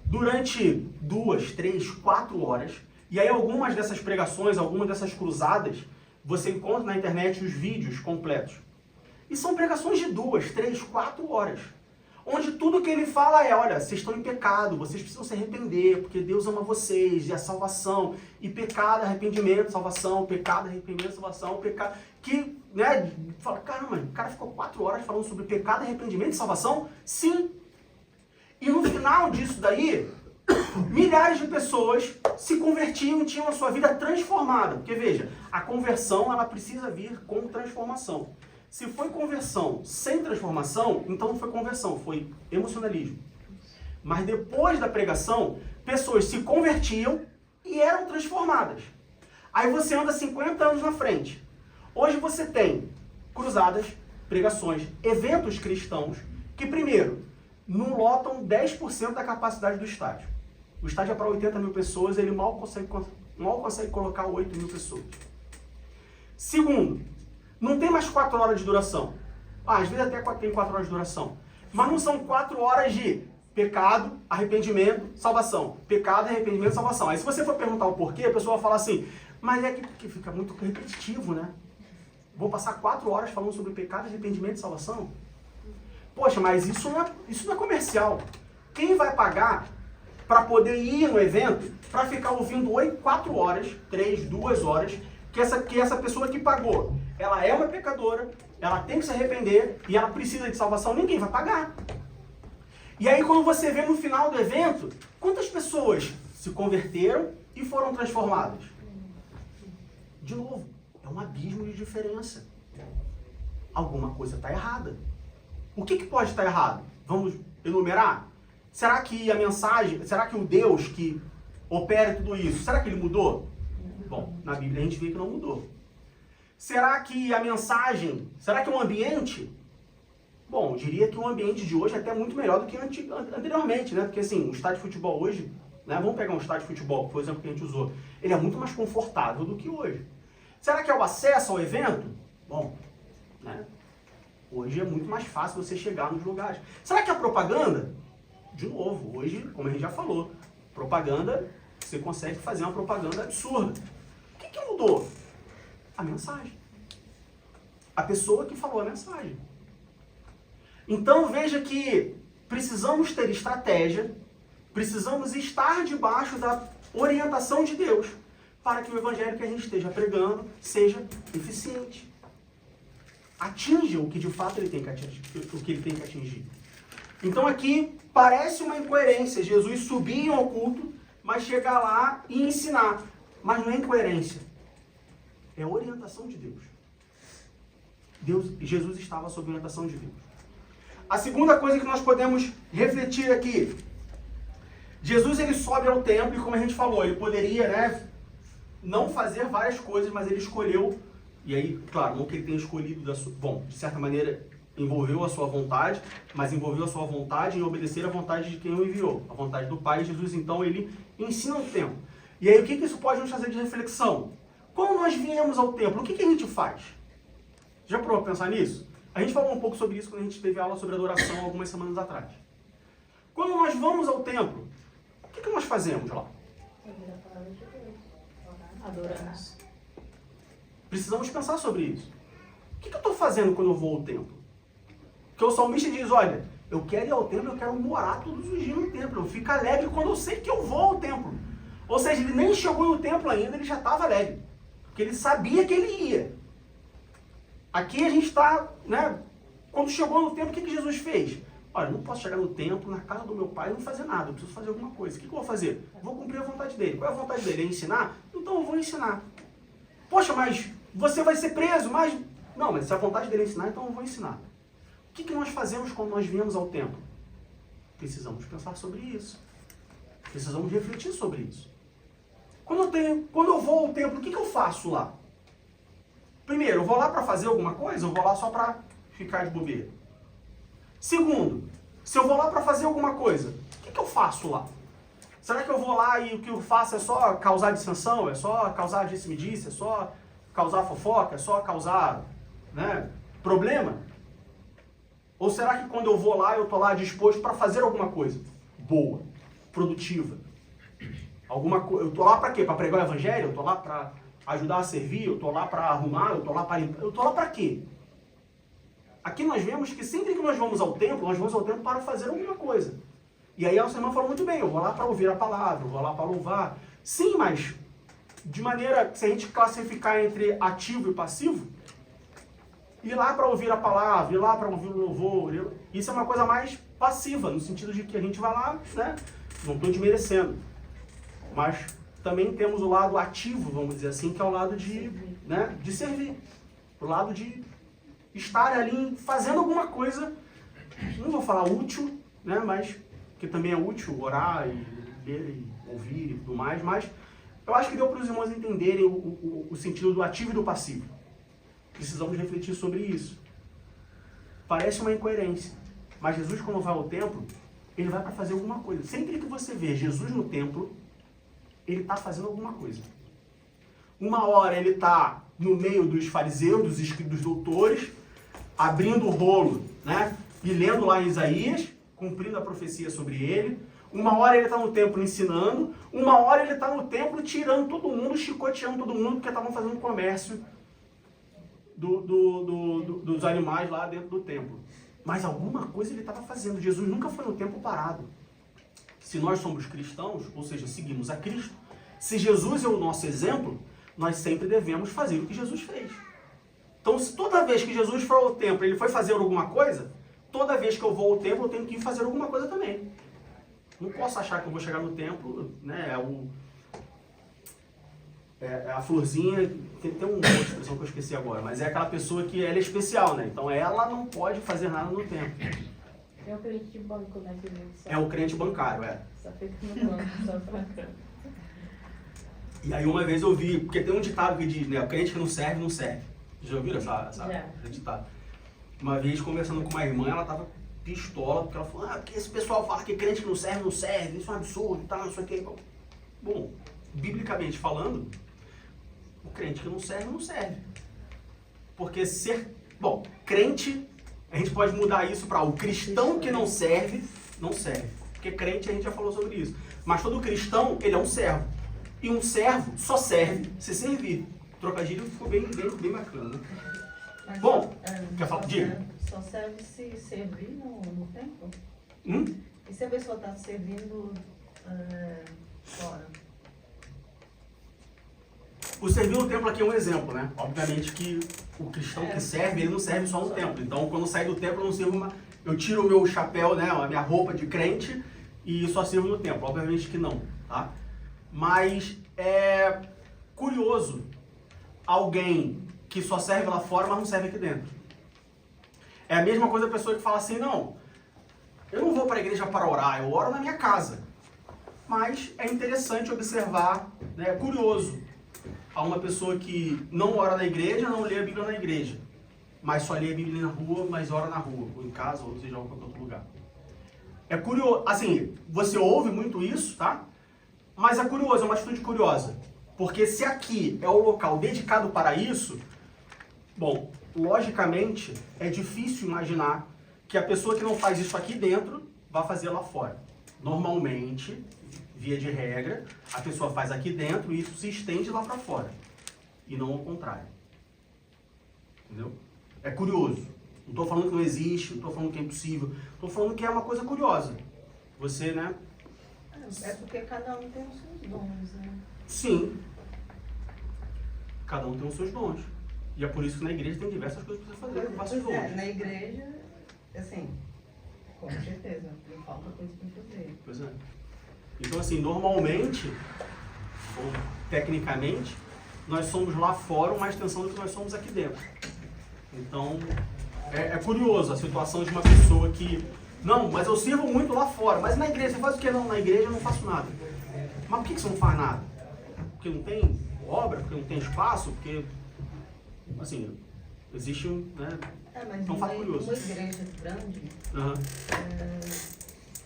durante 2, 3, 4 horas. E aí algumas dessas pregações, algumas dessas cruzadas, você encontra na internet os vídeos completos. E são pregações de 2, 3, 4 horas. Onde tudo que ele fala é, olha, vocês estão em pecado, vocês precisam se arrepender, porque Deus ama vocês, e a salvação, e pecado, arrependimento, salvação, pecado, arrependimento, salvação, pecado... Que, né, fala, caramba, o cara ficou 4 horas falando sobre pecado, arrependimento e salvação? Sim. E no final disso daí, milhares de pessoas se convertiam e tinham a sua vida transformada. Porque veja, a conversão ela precisa vir com transformação. Se foi conversão sem transformação, então não foi conversão, foi emocionalismo. Mas depois da pregação, pessoas se convertiam e eram transformadas. Aí você anda 50 anos na frente. Hoje você tem cruzadas, pregações, eventos cristãos que, primeiro, não lotam 10% da capacidade do estádio. O estádio é para 80 mil pessoas, ele mal consegue colocar 8 mil pessoas. Segundo, não tem mais 4 horas de duração. Às vezes até tem 4 horas de duração. Mas não são 4 horas de pecado, arrependimento, salvação. Pecado, arrependimento, salvação. Aí se você for perguntar o porquê, a pessoa vai falar assim, mas é que fica muito repetitivo, né? Vou passar 4 horas falando sobre pecado, arrependimento e salvação? Poxa, mas isso não é comercial. Quem vai pagar para poder ir no evento, para ficar ouvindo 4 horas, 3, 2 horas, que essa pessoa que pagou, ela é uma pecadora, ela tem que se arrepender e ela precisa de salvação, ninguém vai pagar. E aí quando você vê no final do evento, quantas pessoas se converteram e foram transformadas? De novo, é um abismo de diferença. Alguma coisa está errada. O que pode estar errado? Vamos enumerar? Será que a mensagem, será que o Deus que opera tudo isso, será que ele mudou? Bom, na Bíblia a gente vê que não mudou. Será que a mensagem, será que o ambiente? Bom, eu diria que o ambiente de hoje é até muito melhor do que anteriormente, né? Porque assim, o estádio de futebol hoje, né? Vamos pegar um estádio de futebol, por exemplo, que a gente usou. Ele é muito mais confortável do que hoje. Será que é o acesso ao evento? Bom, né? Hoje é muito mais fácil você chegar nos lugares. Será que a propaganda? De novo, hoje, como a gente já falou, propaganda, você consegue fazer uma propaganda absurda. O que mudou? A mensagem. A pessoa que falou a mensagem. Então veja que precisamos ter estratégia, precisamos estar debaixo da orientação de Deus para que o evangelho que a gente esteja pregando seja eficiente. Atinja o que de fato ele tem que atingir, o que ele tem que atingir. Então aqui parece uma incoerência, Jesus subir ao culto, mas chegar lá e ensinar. Mas não é incoerência, é orientação de Deus. Jesus estava sob orientação de Deus. A segunda coisa que nós podemos refletir aqui, Jesus ele sobe ao templo e como a gente falou, ele poderia, né, não fazer várias coisas, mas ele escolheu, e aí, claro, não que ele tenha escolhido, de certa maneira, envolveu a sua vontade, mas envolveu a sua vontade em obedecer à vontade de quem o enviou, a vontade do Pai. Jesus, então, ele ensina o templo. E aí, o que isso pode nos fazer de reflexão? Quando nós viemos ao templo, o que a gente faz? Já parou para pensar nisso? A gente falou um pouco sobre isso quando a gente teve aula sobre adoração algumas semanas atrás. Quando nós vamos ao templo, o que nós fazemos lá? Adoramos. Precisamos pensar sobre isso. O que eu estou fazendo quando eu vou ao templo? Porque o salmista diz, olha, eu quero ir ao templo, eu quero morar todos os dias no templo. Eu fico alegre quando eu sei que eu vou ao templo. Ou seja, ele nem chegou no templo ainda, ele já estava alegre. Porque ele sabia que ele ia. Aqui a gente está, né? Quando chegou no templo, o que Jesus fez? Olha, eu não posso chegar no templo, na casa do meu pai, e não fazer nada. Eu preciso fazer alguma coisa. O que eu vou fazer? Vou cumprir a vontade dele. Qual é a vontade dele? É ensinar? Então eu vou ensinar. Poxa, mas você vai ser preso, mas... Não, mas se a vontade dele é ensinar, então eu vou ensinar. O que nós fazemos quando nós viemos ao templo? Precisamos pensar sobre isso. Precisamos refletir sobre isso. Quando eu vou ao templo, o que eu faço lá? Primeiro, eu vou lá para fazer alguma coisa? Eu vou lá só para ficar de bobeira? Segundo, se eu vou lá para fazer alguma coisa, o que eu faço lá? Será que eu vou lá e o que eu faço é só causar dissensão? É só causar disse-me-disse? É só causar fofoca? É só causar, né, problema? Ou será que quando eu vou lá, eu estou lá disposto para fazer alguma coisa boa, produtiva? Eu estou lá para quê? Para pregar o evangelho? Eu estou lá para ajudar a servir? Eu estou lá para arrumar? Eu estou lá para limpar? Eu estou lá para quê? Aqui nós vemos que sempre que nós vamos ao templo, nós vamos ao templo para fazer alguma coisa. E aí a nossa irmã falou muito bem, eu vou lá para ouvir a palavra, eu vou lá para louvar. Sim, mas de maneira, se a gente classificar entre ativo e passivo, ir lá para ouvir a palavra, ir lá para ouvir o louvor, isso é uma coisa mais passiva, no sentido de que a gente vai lá, né? Não estou desmerecendo. Mas também temos o lado ativo, vamos dizer assim, que é o lado de, né, de servir. O lado de estar ali fazendo alguma coisa, não vou falar útil, né, mas que também é útil orar e ler e ouvir e tudo mais, mas eu acho que deu para os irmãos entenderem o sentido do ativo e do passivo. Precisamos refletir sobre isso. Parece uma incoerência, mas Jesus, quando vai ao templo, ele vai para fazer alguma coisa. Sempre que você vê Jesus no templo, ele está fazendo alguma coisa. Uma hora ele está no meio dos fariseus, dos doutores, abrindo o rolo, né? E lendo lá em Isaías, cumprindo a profecia sobre ele. Uma hora ele está no templo ensinando, uma hora ele está no templo tirando todo mundo, chicoteando todo mundo, porque estavam fazendo comércio dos animais lá dentro do templo. Mas alguma coisa ele estava fazendo. Jesus nunca foi no templo parado. Se nós somos cristãos, ou seja, seguimos a Cristo, se Jesus é o nosso exemplo, nós sempre devemos fazer o que Jesus fez. Então, se toda vez que Jesus foi ao templo, ele foi fazer alguma coisa, toda vez que eu vou ao templo, eu tenho que ir fazer alguma coisa também. Não posso achar que eu vou chegar no templo, né, a florzinha, tem uma outra expressão que eu esqueci agora, mas é aquela pessoa que ela é especial, né? Então ela não pode fazer nada no templo. É o crente de banco, né? Que só... É o crente bancário, é. Só fica no banco, só pra cá. E aí uma vez eu vi, porque tem um ditado que diz, né? O crente que não serve, não serve. Já ouviram esse ditado? Uma vez, conversando com uma irmã, ela tava pistola, porque ela falou, porque esse pessoal fala que crente que não serve, isso é um absurdo, tá, não sei o que. Bom, biblicamente falando, o crente que não serve. Porque crente, a gente pode mudar isso para o cristão que não serve. Porque crente, a gente já falou sobre isso. Mas todo cristão, ele é um servo. E um servo só serve se servir. O trocadilho ficou bem bacana, né? Mas bom, quer falar? Diga. Só serve se servir no templo? E se a pessoa está servindo fora? O servir no templo aqui é um exemplo, né? Obviamente que o cristão que serve, ele não serve só no templo. Então, quando eu saio do templo, eu não sirvo eu tiro o meu chapéu, né, a minha roupa de crente e só sirvo no templo. Obviamente que não, tá? Mas é curioso alguém que só serve lá fora, mas não serve aqui dentro. É a mesma coisa a pessoa que fala assim, não, eu não vou para a igreja para orar, eu oro na minha casa. Mas é interessante observar, né, é curioso, a uma pessoa que não ora na igreja, não lê a Bíblia na igreja, mas só lê a Bíblia na rua, mas ora na rua, ou em casa, ou seja, em qualquer outro lugar. É curioso, assim, você ouve muito isso, tá? Mas é curioso, é uma atitude curiosa. Porque se aqui é o local dedicado para isso, bom, logicamente, é difícil imaginar que a pessoa que não faz isso aqui dentro vai fazer lá fora. Normalmente, via de regra, a pessoa faz aqui dentro e isso se estende lá para fora. E não ao contrário. Entendeu? É curioso. Não estou falando que não existe, não estou falando que é impossível. Estou falando que é uma coisa curiosa. Você, né? É porque cada um tem os seus dons, né? Sim. Cada um tem os seus dons. E é por isso que na igreja tem diversas coisas para você fazer, diversos dons. Na igreja, assim, com certeza, não falta coisa para fazer. Pois é. Então, assim, normalmente, ou tecnicamente, nós somos lá fora uma extensão do que nós somos aqui dentro. Então, é curioso a situação de uma pessoa que... Não, mas eu sirvo muito lá fora. Mas na igreja, você faz o que? Não, na igreja eu não faço nada. Mas por que você não faz nada? Porque não tem obra? Porque não tem espaço? Porque, assim, existe um... Né? Mas um fato curioso. Uma igreja grande...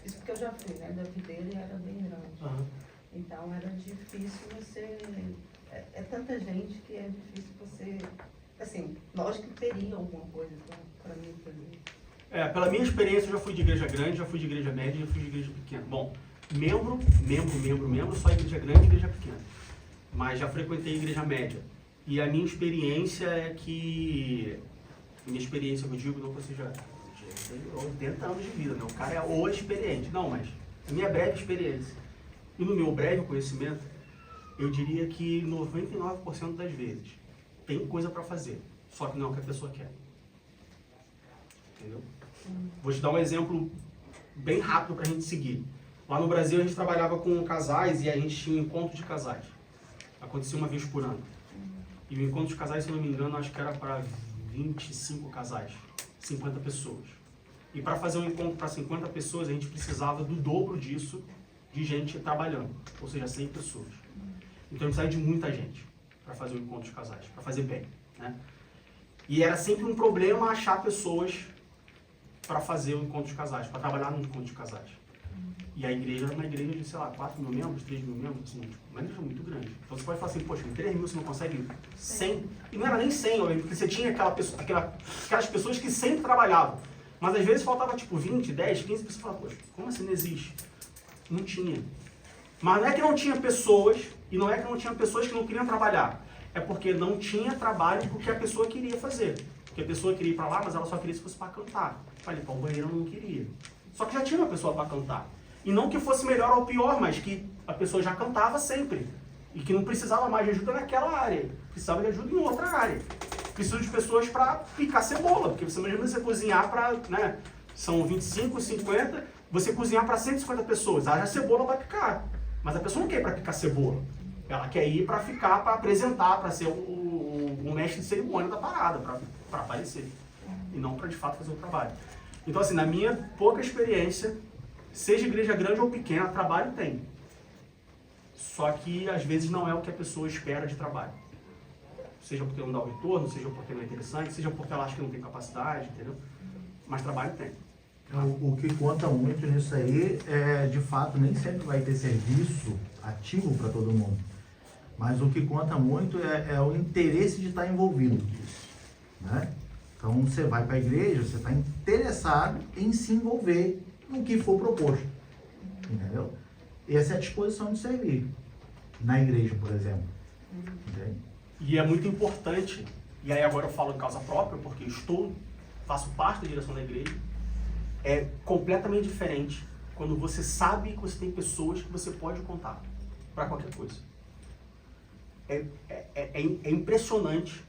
Isso porque eu já fui, né? Da videira era bem grande. Então era difícil você... É tanta gente que é difícil você... Assim, lógico que teria alguma coisa para mim fazer. Pela minha experiência, eu já fui de igreja grande, já fui de igreja média, já fui de igreja pequena. Bom, membro, só igreja grande e igreja pequena. Mas já frequentei igreja média. E a minha experiência é que... Minha experiência, eu digo, não que eu seja... 80 anos de vida, né? O cara é o experiente. Não, mas a minha breve experiência e no meu breve conhecimento, eu diria que 99% das vezes tem coisa para fazer, só que não é o que a pessoa quer. Entendeu? Vou te dar um exemplo bem rápido para a gente seguir. Lá no Brasil a gente trabalhava com casais e a gente tinha um encontro de casais. Acontecia uma vez por ano. E o encontro de casais, se eu não me engano, acho que era para 25 casais, 50 pessoas. E para fazer um encontro para 50 pessoas, a gente precisava do dobro disso de gente trabalhando, ou seja, 100 pessoas. Então a gente precisava de muita gente para fazer o encontro de casais, para fazer bem, né? E era sempre um problema achar pessoas para fazer o encontro de casais, para trabalhar no encontro de casais. E a igreja era uma igreja de, sei lá, 4 mil membros, 3 mil membros, assim, uma igreja muito grande. Então você pode falar assim, poxa, em 3 mil você não consegue 100? E não era nem 100, porque você tinha aquelas pessoas que sempre trabalhavam. Mas às vezes faltava tipo 20, 10, 15 pessoas. Você fala, poxa, como assim não existe? Não tinha. Mas não é que não tinha pessoas, e não é que não tinha pessoas que não queriam trabalhar. É porque não tinha trabalho porque a pessoa queria fazer. Porque a pessoa queria ir para lá, mas ela só queria se fosse para cantar. Para limpar o banheiro ela não queria. Só que já tinha uma pessoa para cantar. E não que fosse melhor ou pior, mas que a pessoa já cantava sempre. E que não precisava mais de ajuda naquela área. Precisava de ajuda em outra área. Precisa de pessoas para picar cebola. Porque você imagina você cozinhar para, né, são 25, 50, você cozinhar para 150 pessoas. Haja cebola para picar. Mas a pessoa não quer ir para picar cebola. Ela quer ir para ficar, para apresentar, para ser o mestre de cerimônia da parada, para aparecer. E não para de fato fazer o trabalho. Então assim, na minha pouca experiência, seja igreja grande ou pequena, trabalho tem. Só que às vezes não é o que a pessoa espera de trabalho. Seja porque não dá o retorno, seja porque não é interessante, seja porque ela acha que não tem capacidade, entendeu? Mas trabalho tem. O que conta muito nisso aí é, de fato, nem sempre vai ter serviço ativo para todo mundo. Mas o que conta muito é o interesse de estar envolvido, né? Então você vai para a igreja, você está interessado em se envolver no que for proposto, entendeu? Essa é a disposição de servir na igreja, por exemplo. Entende? E é muito importante, e aí agora eu falo em causa própria, porque faço parte da direção da igreja, é completamente diferente quando você sabe que você tem pessoas que você pode contar para qualquer coisa. É impressionante,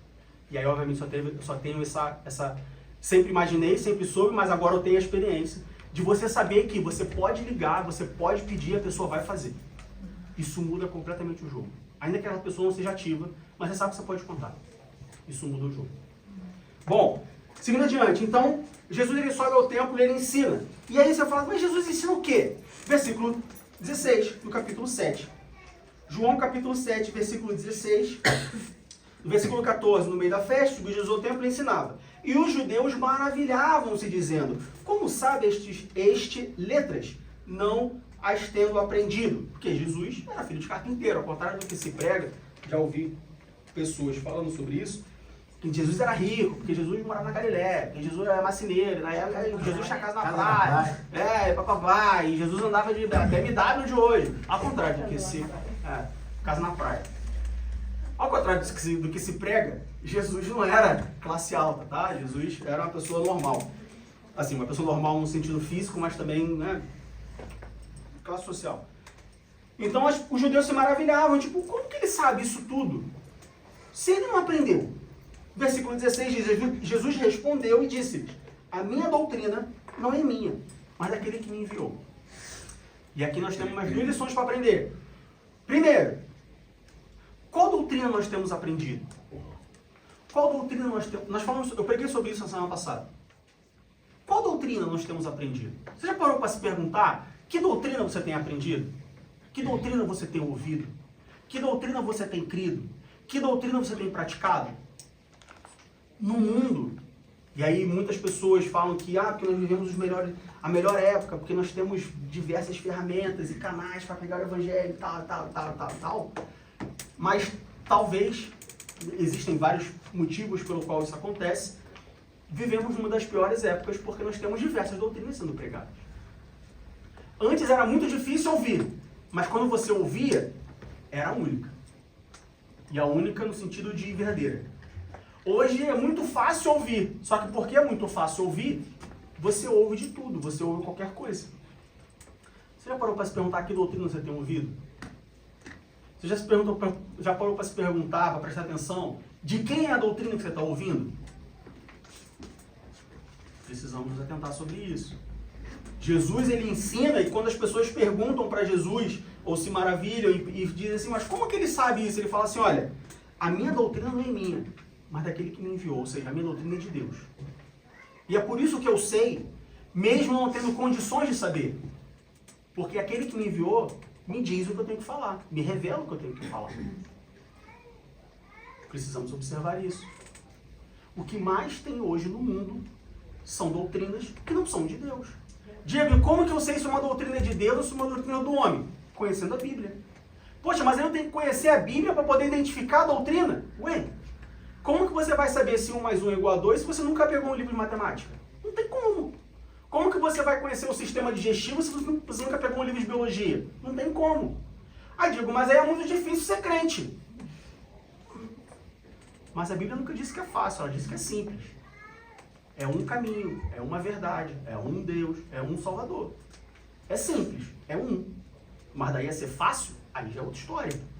e aí obviamente só tenho essa... Sempre imaginei, sempre soube, mas agora eu tenho a experiência de você saber que você pode ligar, você pode pedir, a pessoa vai fazer. Isso muda completamente o jogo. Ainda que aquela pessoa não seja ativa, mas você sabe que você pode contar. Isso muda o jogo. Bom, seguindo adiante, então, Jesus ele sobe ao templo e ele ensina. E aí você fala, mas Jesus ensina o quê? Versículo 16, do capítulo 7. João capítulo 7, versículo 16, no versículo 14, no meio da festa, subiu Jesus ao templo e ensinava. E os judeus maravilhavam-se, dizendo, como sabe este letras? Não as tendo aprendido. Porque Jesus era filho de carpinteiro, ao contrário do que se prega, já ouvi pessoas falando sobre isso, que Jesus era rico, porque Jesus morava na Galiléia, porque Jesus era marceneiro, né? Jesus tinha casa na praia, papapá, e Jesus andava de BMW de hoje. Ao contrário do que se... casa na praia. Ao contrário do que se prega, Jesus não era classe alta, tá? Jesus era uma pessoa normal. Assim, uma pessoa normal no sentido físico, mas também, né, classe social. Então os judeus se maravilhavam, tipo, como que ele sabe isso tudo? Se ele não aprendeu. Versículo 16 diz, Jesus respondeu e disse, a minha doutrina não é minha, mas daquele que me enviou. E aqui nós temos umas 2 lições para aprender. Primeiro, qual doutrina nós temos aprendido? Qual doutrina nós temos... eu preguei sobre isso na semana passada. Qual doutrina nós temos aprendido? Você já parou para se perguntar que doutrina você tem aprendido? Que doutrina você tem ouvido? Que doutrina você tem crido? Que doutrina você tem praticado? No mundo, e aí muitas pessoas falam que porque nós vivemos a melhor época, porque nós temos diversas ferramentas e canais para pegar o evangelho, tal. Mas talvez, existem vários motivos pelo qual isso acontece, vivemos numa das piores épocas porque nós temos diversas doutrinas sendo pregadas. Antes era muito difícil ouvir, mas quando você ouvia, era a única. E a única no sentido de verdadeira. Hoje é muito fácil ouvir, só que porque é muito fácil ouvir, você ouve de tudo, você ouve qualquer coisa. Você já parou para se perguntar que doutrina você tem ouvido? Você já parou para se perguntar, para prestar atenção, de quem é a doutrina que você está ouvindo? Precisamos atentar sobre isso. Jesus, ele ensina, e quando as pessoas perguntam para Jesus, ou se maravilham e dizem assim, mas como que ele sabe isso? Ele fala assim, olha, a minha doutrina não é minha, mas daquele que me enviou, ou seja, a minha doutrina é de Deus. E é por isso que eu sei, mesmo não tendo condições de saber. Porque aquele que me enviou me diz o que eu tenho que falar, me revela o que eu tenho que falar. Precisamos observar isso. O que mais tem hoje no mundo são doutrinas que não são de Deus. Diego, como que eu sei se uma doutrina é de Deus ou se uma doutrina é do homem? Conhecendo a Bíblia. Poxa, mas eu tenho que conhecer a Bíblia para poder identificar a doutrina? Ué, como que você vai saber se 1 mais 1 é igual a 2 se você nunca pegou um livro de matemática? Não tem como. Como que você vai conhecer o sistema digestivo se você nunca pegou um livro de biologia? Não tem como. Diego, mas aí é muito difícil ser crente. Mas a Bíblia nunca disse que é fácil, ela disse que é simples. É um caminho, é uma verdade, é um Deus, é um Salvador. É simples, é um. Mas daí a ser fácil, aí já é outra história.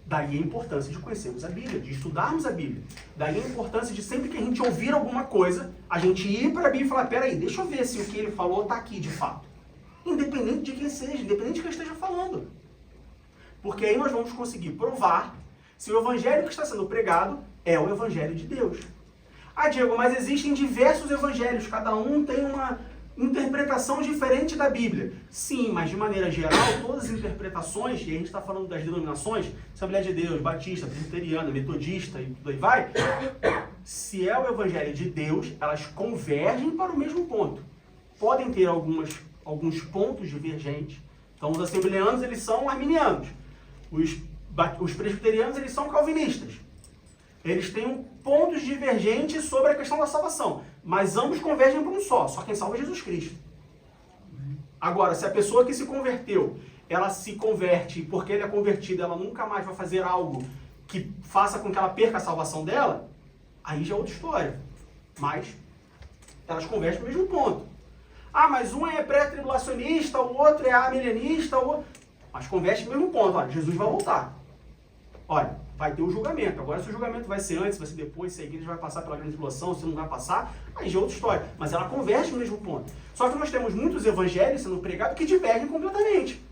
Daí a importância de conhecermos a Bíblia, de estudarmos a Bíblia. Daí a importância de sempre que a gente ouvir alguma coisa, a gente ir para a Bíblia e falar, peraí, deixa eu ver se o que ele falou está aqui de fato. Independente de quem seja, independente de quem esteja falando. Porque aí nós vamos conseguir provar se o evangelho que está sendo pregado é o evangelho de Deus. Diego, mas existem diversos evangelhos, cada um tem uma interpretação diferente da Bíblia. Sim, mas de maneira geral, todas as interpretações, e a gente está falando das denominações, Assembleia de Deus, Batista, Presbiteriana, Metodista e tudo aí vai, se é o evangelho de Deus, elas convergem para o mesmo ponto. Podem ter alguns pontos divergentes. Então, os assembleanos, eles são arminianos. Os presbiterianos, eles são calvinistas. Eles têm pontos divergentes sobre a questão da salvação, mas ambos convergem para um só quem salva é Jesus Cristo. Agora, se a pessoa que se converteu, ela se converte porque ele é convertido, ela nunca mais vai fazer algo que faça com que ela perca a salvação dela, aí já é outra história. Mas elas convergem para o mesmo ponto. Mas um é pré-tribulacionista, o outro é amilenista, mas converge para o mesmo ponto. Olha, Jesus vai voltar. Olha, vai ter o julgamento. Agora, se o julgamento vai ser antes, vai ser depois, se a igreja vai passar pela grande tribulação, se não vai passar, aí já é outra história. Mas ela converge no mesmo ponto. Só que nós temos muitos evangelhos sendo pregados que divergem completamente.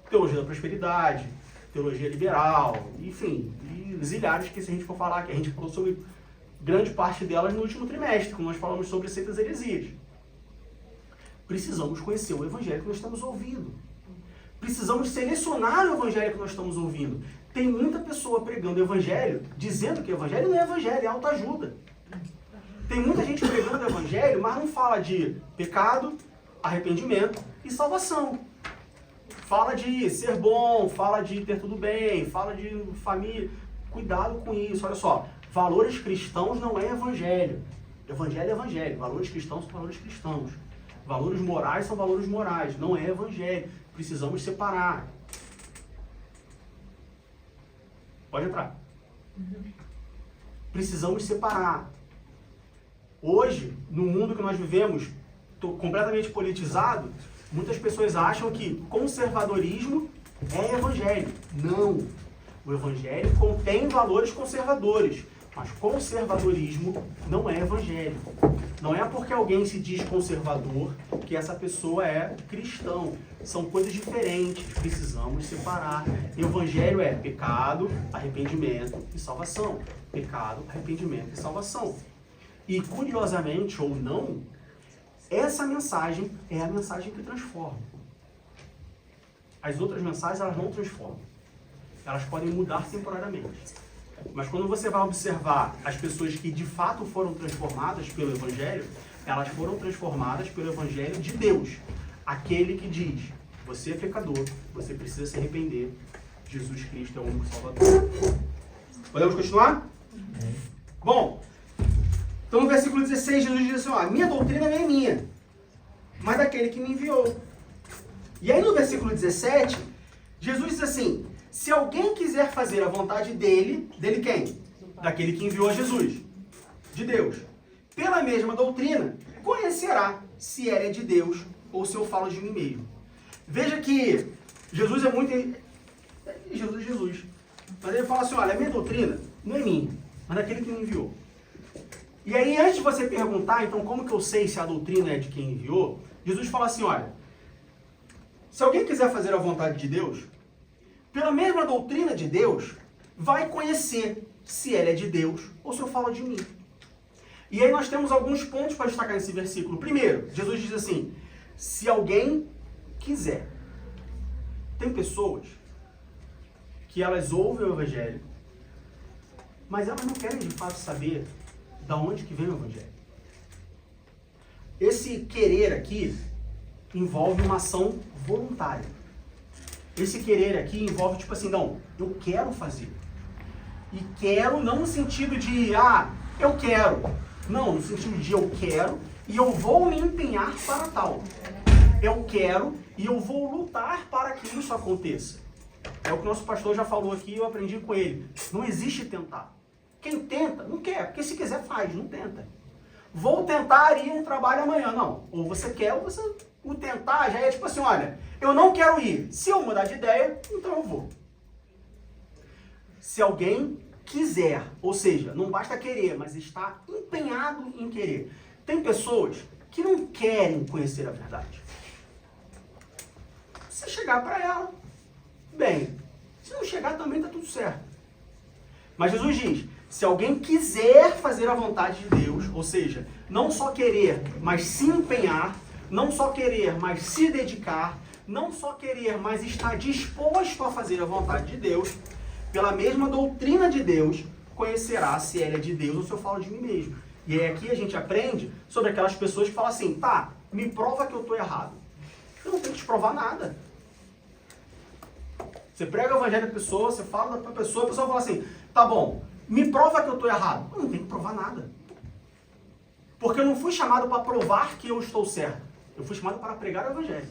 Teologia da prosperidade, teologia liberal, enfim, e zilhares que se a gente for falar, que a gente falou sobre grande parte delas no último trimestre, quando nós falamos sobre seitas heresias. Precisamos conhecer o evangelho que nós estamos ouvindo. Precisamos selecionar o evangelho que nós estamos ouvindo. Tem muita pessoa pregando o evangelho, dizendo que o evangelho não é evangelho, é autoajuda. Tem muita gente pregando o evangelho, mas não fala de pecado, arrependimento e salvação. Fala de ser bom, fala de ter tudo bem, fala de família. Cuidado com isso, olha só. Valores cristãos não é evangelho. Evangelho é evangelho. Valores cristãos são valores cristãos. Valores morais são valores morais. Não é evangelho. Precisamos separar. Pode entrar. Precisamos separar. Hoje, no mundo que nós vivemos, completamente politizado, muitas pessoas acham que conservadorismo é evangelho. Não. O evangelho contém valores conservadores, mas conservadorismo não é evangelho. Não é porque alguém se diz conservador que essa pessoa é cristão. São coisas diferentes, precisamos separar. Evangelho é pecado, arrependimento e salvação. Pecado, arrependimento e salvação. E curiosamente ou não, essa mensagem é a mensagem que transforma. As outras mensagens, elas não transformam. Elas podem mudar temporariamente. Mas quando você vai observar as pessoas que de fato foram transformadas pelo Evangelho, elas foram transformadas pelo Evangelho de Deus. Aquele que diz, você é pecador, você precisa se arrepender, Jesus Cristo é o único Salvador. Podemos continuar? Bom, então no versículo 16, Jesus diz assim, ó, a minha doutrina não é minha, mas daquele que me enviou. E aí no versículo 17, Jesus diz assim, se alguém quiser fazer a vontade dele quem? Daquele que enviou a Jesus, de Deus. Pela mesma doutrina, conhecerá se ela é de Deus ou se eu falo de mim mesmo. Veja que Jesus é muito... Jesus é Jesus. Mas ele fala assim, olha, a minha doutrina não é minha, mas daquele que me enviou. E aí, antes de você perguntar, então, como que eu sei se a doutrina é de quem enviou, Jesus fala assim, olha, se alguém quiser fazer a vontade de Deus, pela mesma doutrina de Deus, vai conhecer se ela é de Deus ou se eu falo de mim. E aí nós temos alguns pontos para destacar nesse versículo. Primeiro, Jesus diz assim, se alguém quiser. Tem pessoas que elas ouvem o Evangelho, mas elas não querem de fato saber da onde que vem o Evangelho. Esse querer aqui envolve uma ação voluntária. Esse querer aqui envolve tipo assim, não, eu quero fazer. E quero não no sentido de, eu quero. Não, no sentido de eu quero e eu vou me empenhar para tal. Eu quero e eu vou lutar para que isso aconteça. É o que o nosso pastor já falou aqui e eu aprendi com ele. Não existe tentar. Quem tenta, não quer, porque se quiser faz, não tenta. Vou tentar ir no trabalho amanhã, não. Ou você quer ou você... O tentar já é tipo assim, olha, eu não quero ir. Se eu mudar de ideia, então eu vou. Se alguém quiser, ou seja, não basta querer, mas está empenhado em querer. Tem pessoas que não querem conhecer a verdade. Se chegar para ela, bem. Se não chegar também está tudo certo. Mas Jesus diz, se alguém quiser fazer a vontade de Deus, ou seja, não só querer, mas se empenhar, não só querer, mas se dedicar, não só querer, mas estar disposto a fazer a vontade de Deus, pela mesma doutrina de Deus, conhecerá se ela é de Deus ou se eu falo de mim mesmo. E aí aqui a gente aprende sobre aquelas pessoas que falam assim, tá, me prova que eu estou errado. Eu não tenho que te provar nada. Você prega o evangelho da pessoa, você fala para a pessoa fala assim, tá bom, me prova que eu estou errado. Eu não tenho que provar nada. Porque eu não fui chamado para provar que eu estou certo. Eu fui chamado para pregar o Evangelho.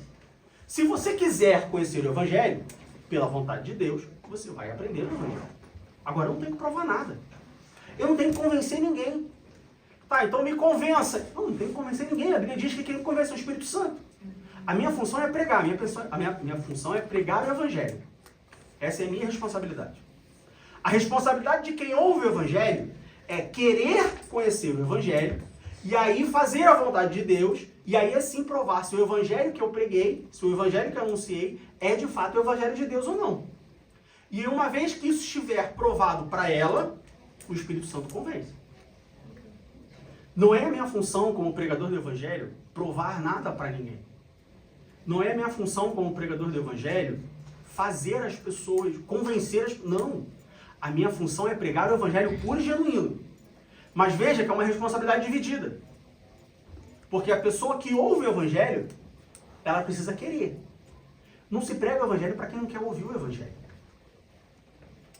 Se você quiser conhecer o Evangelho, pela vontade de Deus, você vai aprender o Evangelho. Agora, eu não tenho que provar nada. Eu não tenho que convencer ninguém. Tá, então me convença. Eu não tenho que convencer ninguém. A Bíblia diz que quem convence é o Espírito Santo. A minha função é pregar. A minha função é pregar o Evangelho. Essa é a minha responsabilidade. A responsabilidade de quem ouve o Evangelho é querer conhecer o Evangelho e aí fazer a vontade de Deus e aí assim provar se o Evangelho que eu preguei, se o Evangelho que eu anunciei é de fato o Evangelho de Deus ou não. E uma vez que isso estiver provado para ela, o Espírito Santo convence. Não é a minha função como pregador do Evangelho provar nada para ninguém. Não é a minha função como pregador do Evangelho fazer as pessoas, convencer as... Não. A minha função é pregar o Evangelho puro e genuíno. Mas veja que é uma responsabilidade dividida. Porque a pessoa que ouve o Evangelho, ela precisa querer. Não se prega o Evangelho para quem não quer ouvir o Evangelho.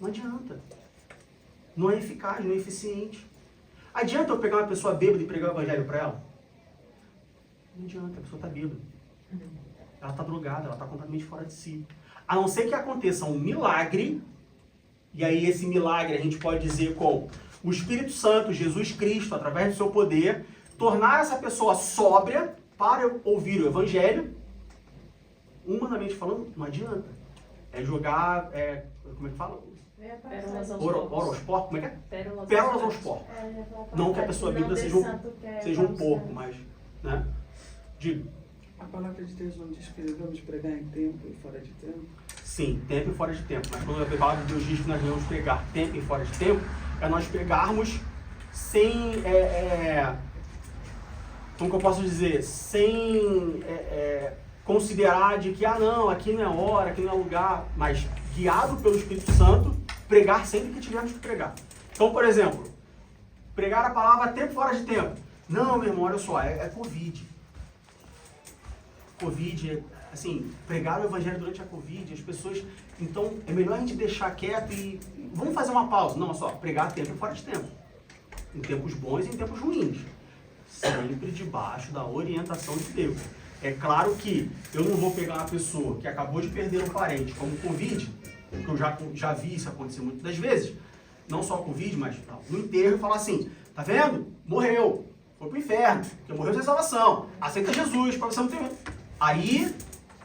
Não adianta. não é eficaz, não é eficiente. Adianta eu pegar uma pessoa bêbada e pregar o evangelho para ela? Não adianta, a pessoa está bêbada. Ela está drogada, ela está completamente fora de si. A não ser que aconteça um milagre, e aí esse milagre a gente pode dizer com o Espírito Santo, Jesus Cristo, através do seu poder, tornar essa pessoa sóbria para ouvir o evangelho, humanamente falando, não adianta. É jogar, como é que fala? Pérolas aos porcos, como é que é? Pérolas aos porcos. Não que a pessoa bíblica seja um porco, mas, né? Digo. A palavra de Deus não diz que devemos pregar em tempo e fora de tempo? Sim, tempo e fora de tempo. Mas quando a palavra de Deus diz que nós devemos pregar tempo e fora de tempo, é nós pregarmos sem, como que eu posso dizer, sem considerar de que, não, aqui não é hora, aqui não é lugar, mas guiado pelo Espírito Santo, pregar sempre que tivermos que pregar. Então, por exemplo, pregar a palavra tempo fora de tempo. Não, meu irmão, olha só, é Covid. Covid, assim, pregar o evangelho durante a Covid, as pessoas... Então, é melhor a gente deixar quieto e... Vamos fazer uma pausa. Não, só, pregar tempo fora de tempo. Em tempos bons e em tempos ruins. Sempre debaixo da orientação de Deus. É claro que eu não vou pegar uma pessoa que acabou de perder um parente como Covid, que eu já vi isso acontecer muitas das vezes, não só Covid, mas no enterro, e falar assim, tá vendo? Morreu, foi pro inferno, porque morreu sem salvação, aceita Jesus, para você não ter... Aí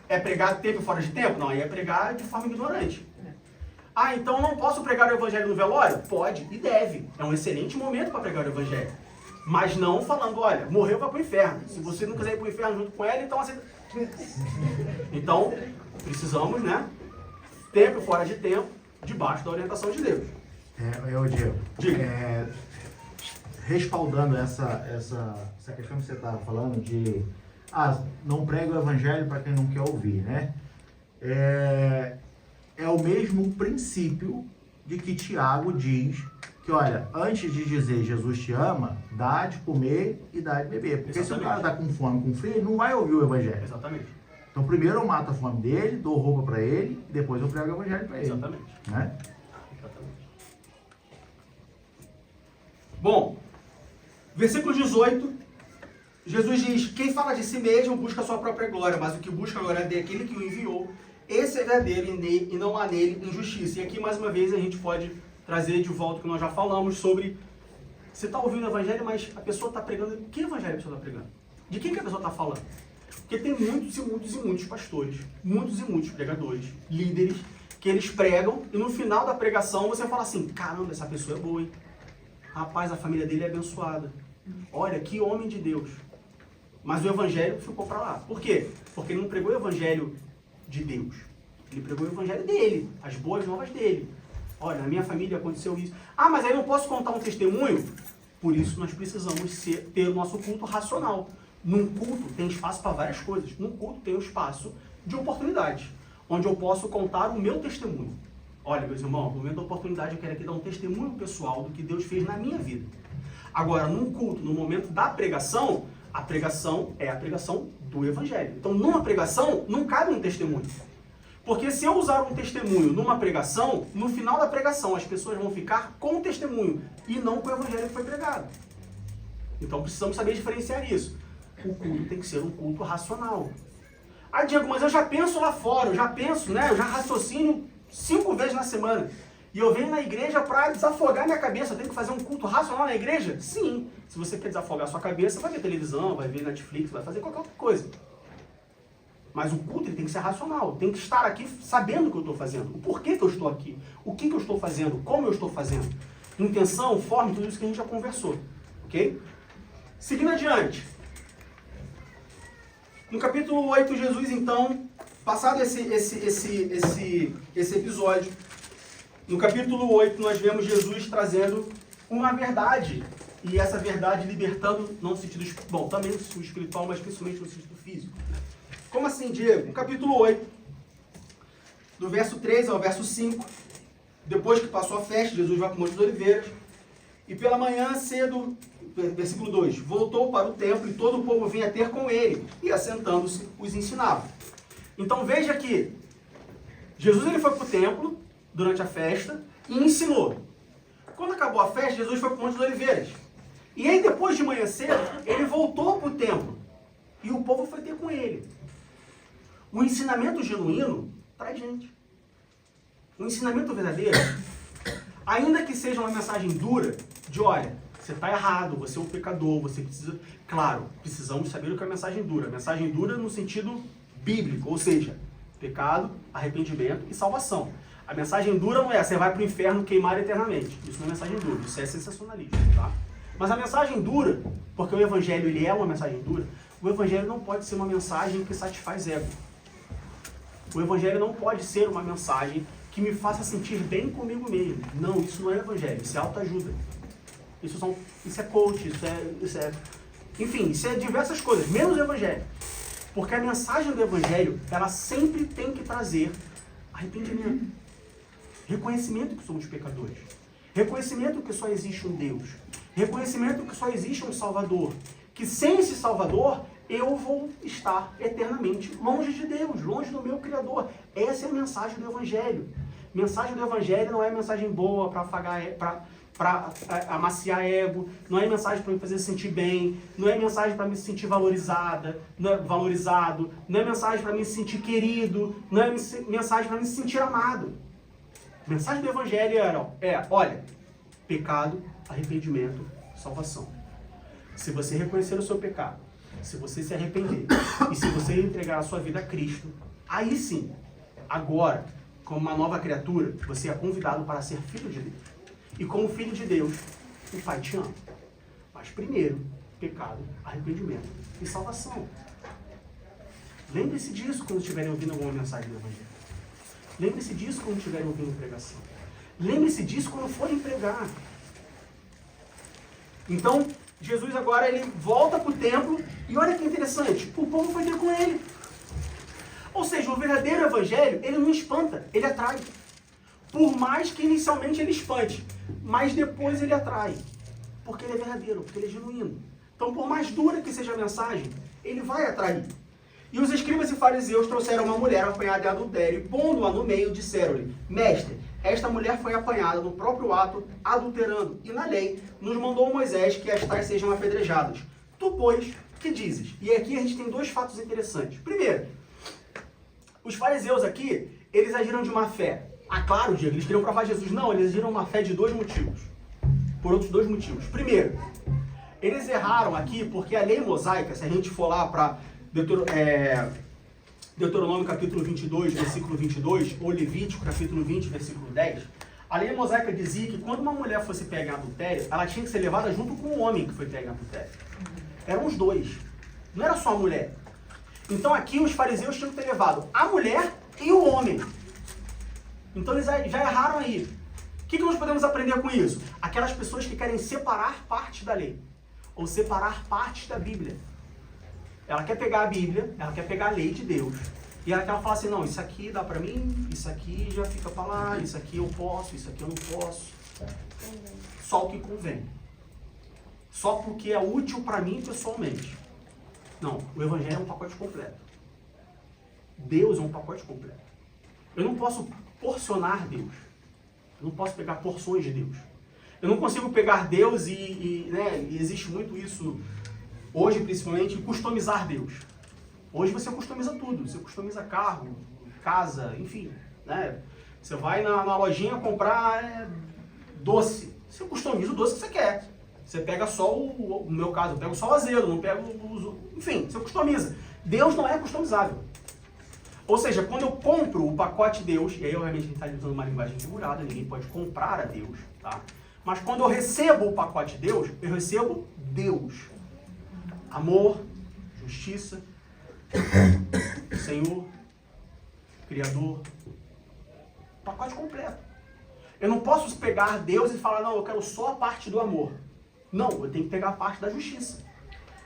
é pregar tempo fora de tempo? Não, aí é pregar de forma ignorante. Então eu não posso pregar o evangelho no velório? Pode e deve. É um excelente momento para pregar o evangelho. Mas não falando, olha, morreu, vai pro inferno. Se você não quiser ir pro inferno junto com ele, então aceita. Então, precisamos, né? Tempo fora de tempo, debaixo da orientação de Deus. Diego, respaldando essa questão que você estava falando de não prega o evangelho para quem não quer ouvir, né? É o mesmo princípio de que Tiago diz que, olha, antes de dizer Jesus te ama, dá de comer e dá de beber. Porque se o cara está com fome, com frio, ele não vai ouvir o evangelho. Exatamente. Então primeiro eu mato a fome dele, dou roupa para ele, e depois eu prego o evangelho para ele. Exatamente. Né? Exatamente. Bom, versículo 18, Jesus diz, quem fala de si mesmo busca a sua própria glória, mas o que busca a glória daquele que o enviou, esse é verdadeiro e não há nele injustiça. E aqui, mais uma vez, a gente pode trazer de volta o que nós já falamos sobre, você está ouvindo o evangelho, mas a pessoa está pregando, que evangelho a pessoa está pregando? De quem que a pessoa está falando? Porque tem muitos e muitos e muitos pastores, muitos e muitos pregadores, líderes, que eles pregam e no final da pregação você fala assim, caramba, essa pessoa é boa, hein? Rapaz, a família dele é abençoada. Olha, que homem de Deus. Mas o evangelho ficou para lá. Por quê? Porque ele não pregou o evangelho de Deus. Ele pregou o evangelho dele, as boas novas dele. Olha, na minha família aconteceu isso. Mas aí eu não posso contar um testemunho? Por isso nós precisamos ter o nosso culto racional. Num culto tem espaço para várias coisas. Num culto tem o espaço de oportunidades, onde eu posso contar o meu testemunho. Olha, meus irmãos, no momento da oportunidade eu quero aqui dar um testemunho pessoal do que Deus fez na minha vida. Agora, num culto, no momento da pregação, a pregação é a pregação do evangelho. Então, numa pregação, não cabe um testemunho. Porque se eu usar um testemunho numa pregação, no final da pregação as pessoas vão ficar com o testemunho e não com o evangelho que foi pregado. Então, precisamos saber diferenciar isso. O culto tem que ser um culto racional. Diego, mas eu já penso lá fora, eu já penso, né? Eu já raciocínio 5 vezes na semana. E eu venho na igreja para desafogar minha cabeça. Eu tenho que fazer um culto racional na igreja? Sim. Se você quer desafogar sua cabeça, vai ver televisão, vai ver Netflix, vai fazer qualquer outra coisa. Mas o culto ele tem que ser racional. Tem que estar aqui sabendo o que eu estou fazendo. O porquê que eu estou aqui. O que eu estou fazendo. Como eu estou fazendo. Intenção, forma, tudo isso que a gente já conversou. Ok? Seguindo adiante. No capítulo 8, Jesus, então, passado esse episódio, no capítulo 8 nós vemos Jesus trazendo uma verdade, e essa verdade libertando, não no sentido, bom, também no sentido espiritual, mas principalmente no sentido físico. Como assim, Diego? No capítulo 8, do verso 3 ao verso 5, depois que passou a festa, Jesus vai para o Monte das Oliveiras, e pela manhã cedo, versículo 2, voltou para o templo e todo o povo vinha ter com ele, e assentando-se os ensinava. Então veja que Jesus ele foi para o templo durante a festa e ensinou. Quando acabou a festa, Jesus foi para o Monte das Oliveiras. E aí, depois de manhã cedo, ele voltou para o templo. E o povo foi ter com ele. O ensinamento genuíno traz gente. O ensinamento verdadeiro, ainda que seja uma mensagem dura, de olha, você está errado, você é um pecador, você precisa... Claro, precisamos saber o que é a mensagem dura. A mensagem dura no sentido bíblico, ou seja, pecado, arrependimento e salvação. A mensagem dura não é, você vai para o inferno queimar eternamente. Isso não é mensagem dura, isso é sensacionalismo, tá? Mas a mensagem dura, porque o evangelho ele é uma mensagem dura, o evangelho não pode ser uma mensagem que satisfaz ego. O evangelho não pode ser uma mensagem que me faça sentir bem comigo mesmo. Não, isso não é evangelho, isso é autoajuda. Isso é coach, enfim, isso é diversas coisas, menos o evangelho. Porque a mensagem do evangelho, ela sempre tem que trazer arrependimento. Reconhecimento que somos pecadores. Reconhecimento que só existe um Deus. Reconhecimento que só existe um Salvador. Que sem esse Salvador, eu vou estar eternamente longe de Deus, longe do meu Criador. Essa é a mensagem do Evangelho. Mensagem do Evangelho não é mensagem boa para amaciar ego, não é mensagem para me fazer sentir bem, não é mensagem para me sentir valorizado, não é mensagem para me sentir querido, não é mensagem para me sentir amado. A mensagem do Evangelho olha, pecado, arrependimento, salvação. Se você reconhecer o seu pecado, se você se arrepender e se você entregar a sua vida a Cristo, aí sim, agora, como uma nova criatura, você é convidado para ser filho de Deus. E como filho de Deus, o Pai te ama. Mas primeiro, pecado, arrependimento e salvação. Lembre-se disso quando estiverem ouvindo alguma mensagem do Evangelho. Lembre-se disso quando estiverem ouvindo pregação. Lembre-se disso quando forem pregar. Então, Jesus agora ele volta para o templo e olha que interessante, o povo foi ter com ele. Ou seja, o verdadeiro evangelho, ele não espanta, ele atrai. Por mais que inicialmente ele espante, mas depois ele atrai. Porque ele é verdadeiro, porque ele é genuíno. Então, por mais dura que seja a mensagem, ele vai atrair. E os escribas e fariseus trouxeram uma mulher apanhada em adultério e, pondo-a no meio, disseram-lhe: Mestre, esta mulher foi apanhada no próprio ato, adulterando, e na lei nos mandou Moisés que estas sejam apedrejadas. Tu, pois, que dizes? E aqui a gente tem dois fatos interessantes. Primeiro, os fariseus aqui, eles agiram de má fé. Ah, claro, Diego, eles queriam provar Jesus. Não, eles agiram de má fé de dois motivos. Por outros dois motivos. Primeiro, eles erraram aqui porque a lei mosaica, se a gente for lá para Deuteronômio capítulo 22, versículo 22, ou Levítico capítulo 20, versículo 10, a lei mosaica dizia que quando uma mulher fosse pega em adultério, ela tinha que ser levada junto com o homem que foi pego em adultério. Eram os dois. Não era só a mulher. Então aqui os fariseus tinham que ter levado a mulher e o homem. Então eles já erraram aí. O que nós podemos aprender com isso? Aquelas pessoas que querem separar partes da lei, ou separar partes da Bíblia. Ela quer pegar a Bíblia, ela quer pegar a lei de Deus, e ela quer falar assim, não, isso aqui dá pra mim, isso aqui já fica pra lá, isso aqui eu posso, isso aqui eu não posso. Só o que convém. Só porque é útil pra mim pessoalmente. Não, o Evangelho é um pacote completo. Deus é um pacote completo. Eu não posso porcionar Deus. Eu não posso pegar porções de Deus. Eu não consigo pegar Deus e existe muito isso hoje, principalmente, customizar Deus. Hoje você customiza tudo. Você customiza carro, casa, enfim. Né? Você vai na lojinha comprar doce. Você customiza o doce que você quer. Você pega só no meu caso, eu pego só o azedo, não pego enfim, você customiza. Deus não é customizável. Ou seja, quando eu compro o pacote Deus, e aí obviamente a gente está usando uma linguagem figurada, ninguém pode comprar a Deus, tá? Mas quando eu recebo o pacote Deus, eu recebo Deus. Amor, justiça, Senhor, Criador, pacote completo. Eu não posso pegar Deus e falar, não, eu quero só a parte do amor. Não, eu tenho que pegar a parte da justiça.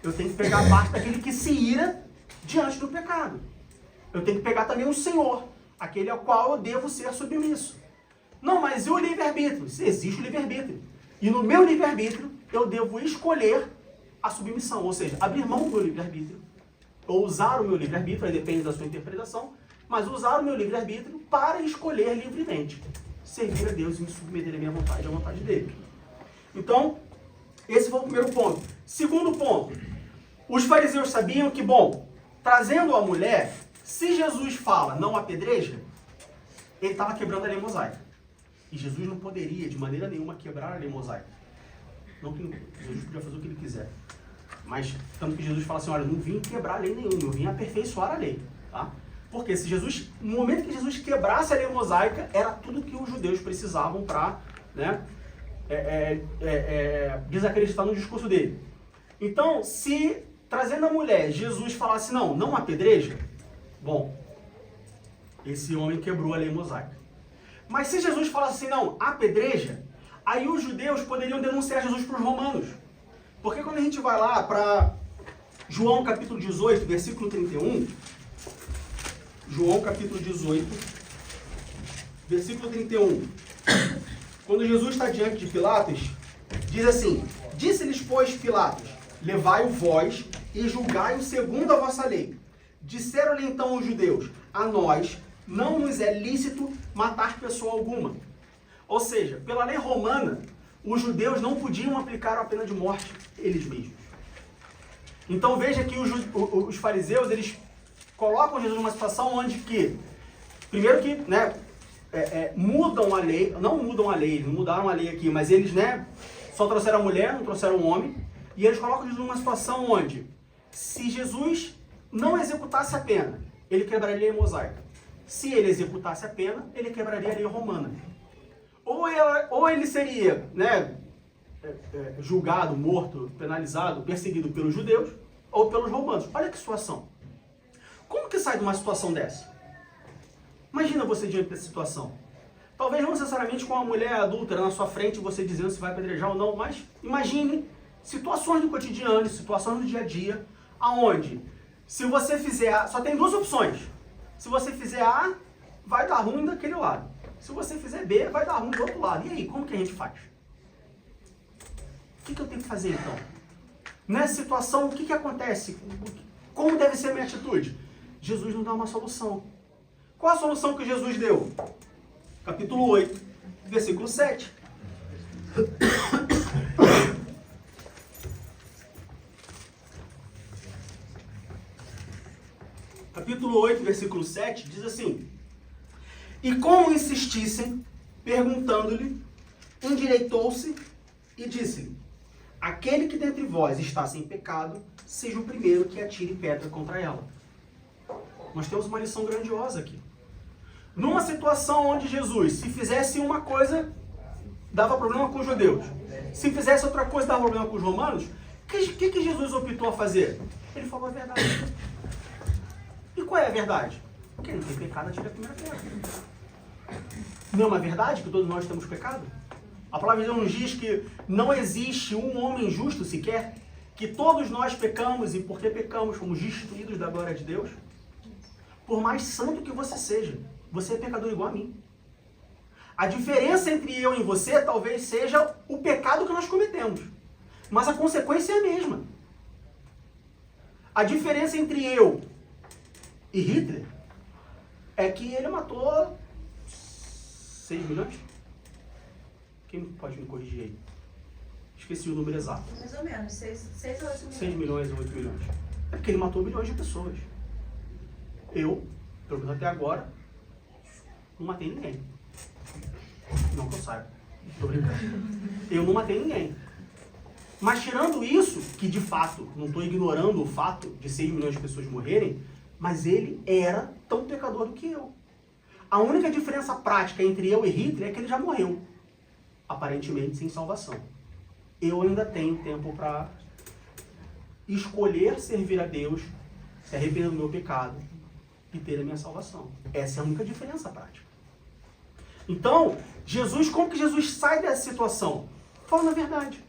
Eu tenho que pegar a parte daquele que se ira diante do pecado. Eu tenho que pegar também o Senhor, aquele ao qual eu devo ser submisso. Não, mas e o livre-arbítrio? Existe o livre-arbítrio. E no meu livre-arbítrio, eu devo escolher a submissão, ou seja, abrir mão do meu livre-arbítrio, ou usar o meu livre-arbítrio, aí depende da sua interpretação, mas usar o meu livre-arbítrio para escolher livremente servir a Deus e me submeter à minha vontade e à vontade dele. Então, esse foi o primeiro ponto. Segundo ponto, os fariseus sabiam que, bom, trazendo a mulher, se Jesus fala não apedreja, ele estava quebrando a lei mosaica. E Jesus não poderia, de maneira nenhuma, quebrar a lei mosaica. Não que Jesus podia fazer o que ele quiser. Mas, tanto que Jesus fala assim, olha, eu não vim quebrar a lei nenhuma, eu vim aperfeiçoar a lei. Tá? Porque se Jesus, no momento que Jesus quebrasse a lei mosaica, era tudo que os judeus precisavam para, né, desacreditar no discurso dele. Então, se trazendo a mulher, Jesus falasse, não apedreja, bom, esse homem quebrou a lei mosaica. Mas se Jesus falasse assim, não, apedreja, aí os judeus poderiam denunciar Jesus para os romanos. Porque quando a gente vai lá para João capítulo 18, versículo 31, João capítulo 18, versículo 31, quando Jesus está diante de Pilatos, diz assim, disse-lhes, pois, Pilatos, levai-o vós e julgai-o segundo a vossa lei. Disseram-lhe então os judeus, a nós não nos é lícito matar pessoa alguma. Ou seja, pela lei romana, os judeus não podiam aplicar a pena de morte eles mesmos. Então veja que os fariseus, eles colocam Jesus numa situação onde que, primeiro que, né, mudam a lei, não mudam a lei, não mudaram a lei aqui, mas eles, né, só trouxeram a mulher, não trouxeram o homem, e eles colocam Jesus numa situação onde, se Jesus não executasse a pena, ele quebraria a lei mosaica. Se ele executasse a pena, ele quebraria a lei romana. Ou ele seria, né, julgado, morto, penalizado, perseguido pelos judeus, ou pelos romanos. Olha que situação. Como que sai de uma situação dessa? Imagina você diante dessa situação. Talvez não necessariamente com uma mulher adúltera na sua frente, você dizendo se vai apedrejar ou não, mas imagine situações do cotidiano, situações do dia a dia, aonde, se você fizer A, só tem duas opções. Se você fizer A, vai dar ruim daquele lado. Se você fizer B, vai dar ruim do outro lado. E aí, como que a gente faz? O que eu tenho que fazer então? Nessa situação, o que acontece? Como deve ser a minha atitude? Jesus nos dá uma solução. Qual a solução que Jesus deu? Capítulo 8, versículo 7. Capítulo 8, versículo 7, diz assim, e como insistissem, perguntando-lhe, endireitou-se e disse-lhe, aquele que dentre vós está sem pecado, seja o primeiro que atire pedra contra ela. Nós temos uma lição grandiosa aqui. Numa situação onde Jesus, se fizesse uma coisa, dava problema com os judeus. Se fizesse outra coisa, dava problema com os romanos. O que Jesus optou a fazer? Ele falou a verdade. E qual é a verdade? Quem não tem pecado, atira a primeira pedra. Não é uma verdade que todos nós temos pecado? A palavra de Deus nos diz que não existe um homem justo sequer, que todos nós pecamos e porque pecamos fomos destituídos da glória de Deus. Por mais santo que você seja, você é pecador igual a mim. A diferença entre eu e você talvez seja o pecado que nós cometemos, mas a consequência é a mesma. A diferença entre eu e Hitler é que ele matou 6 milhões? Quem pode me corrigir aí? Esqueci o número exato. Mais ou menos, 6 ou 8 milhões. 6 milhões ou 8 milhões. É porque ele matou milhões de pessoas. Eu, pelo menos até agora, não matei ninguém. Não que eu saiba. Tô brincando. Eu não matei ninguém. Mas tirando isso, que de fato, não estou ignorando o fato de 6 milhões de pessoas morrerem, mas ele era tão pecador do que eu. A única diferença prática entre eu e Hitler é que ele já morreu. Aparentemente sem salvação. Eu ainda tenho tempo para escolher servir a Deus, se arrepender do meu pecado e ter a minha salvação. Essa é a única diferença prática. Então, Jesus, como que Jesus sai dessa situação? Falando a verdade.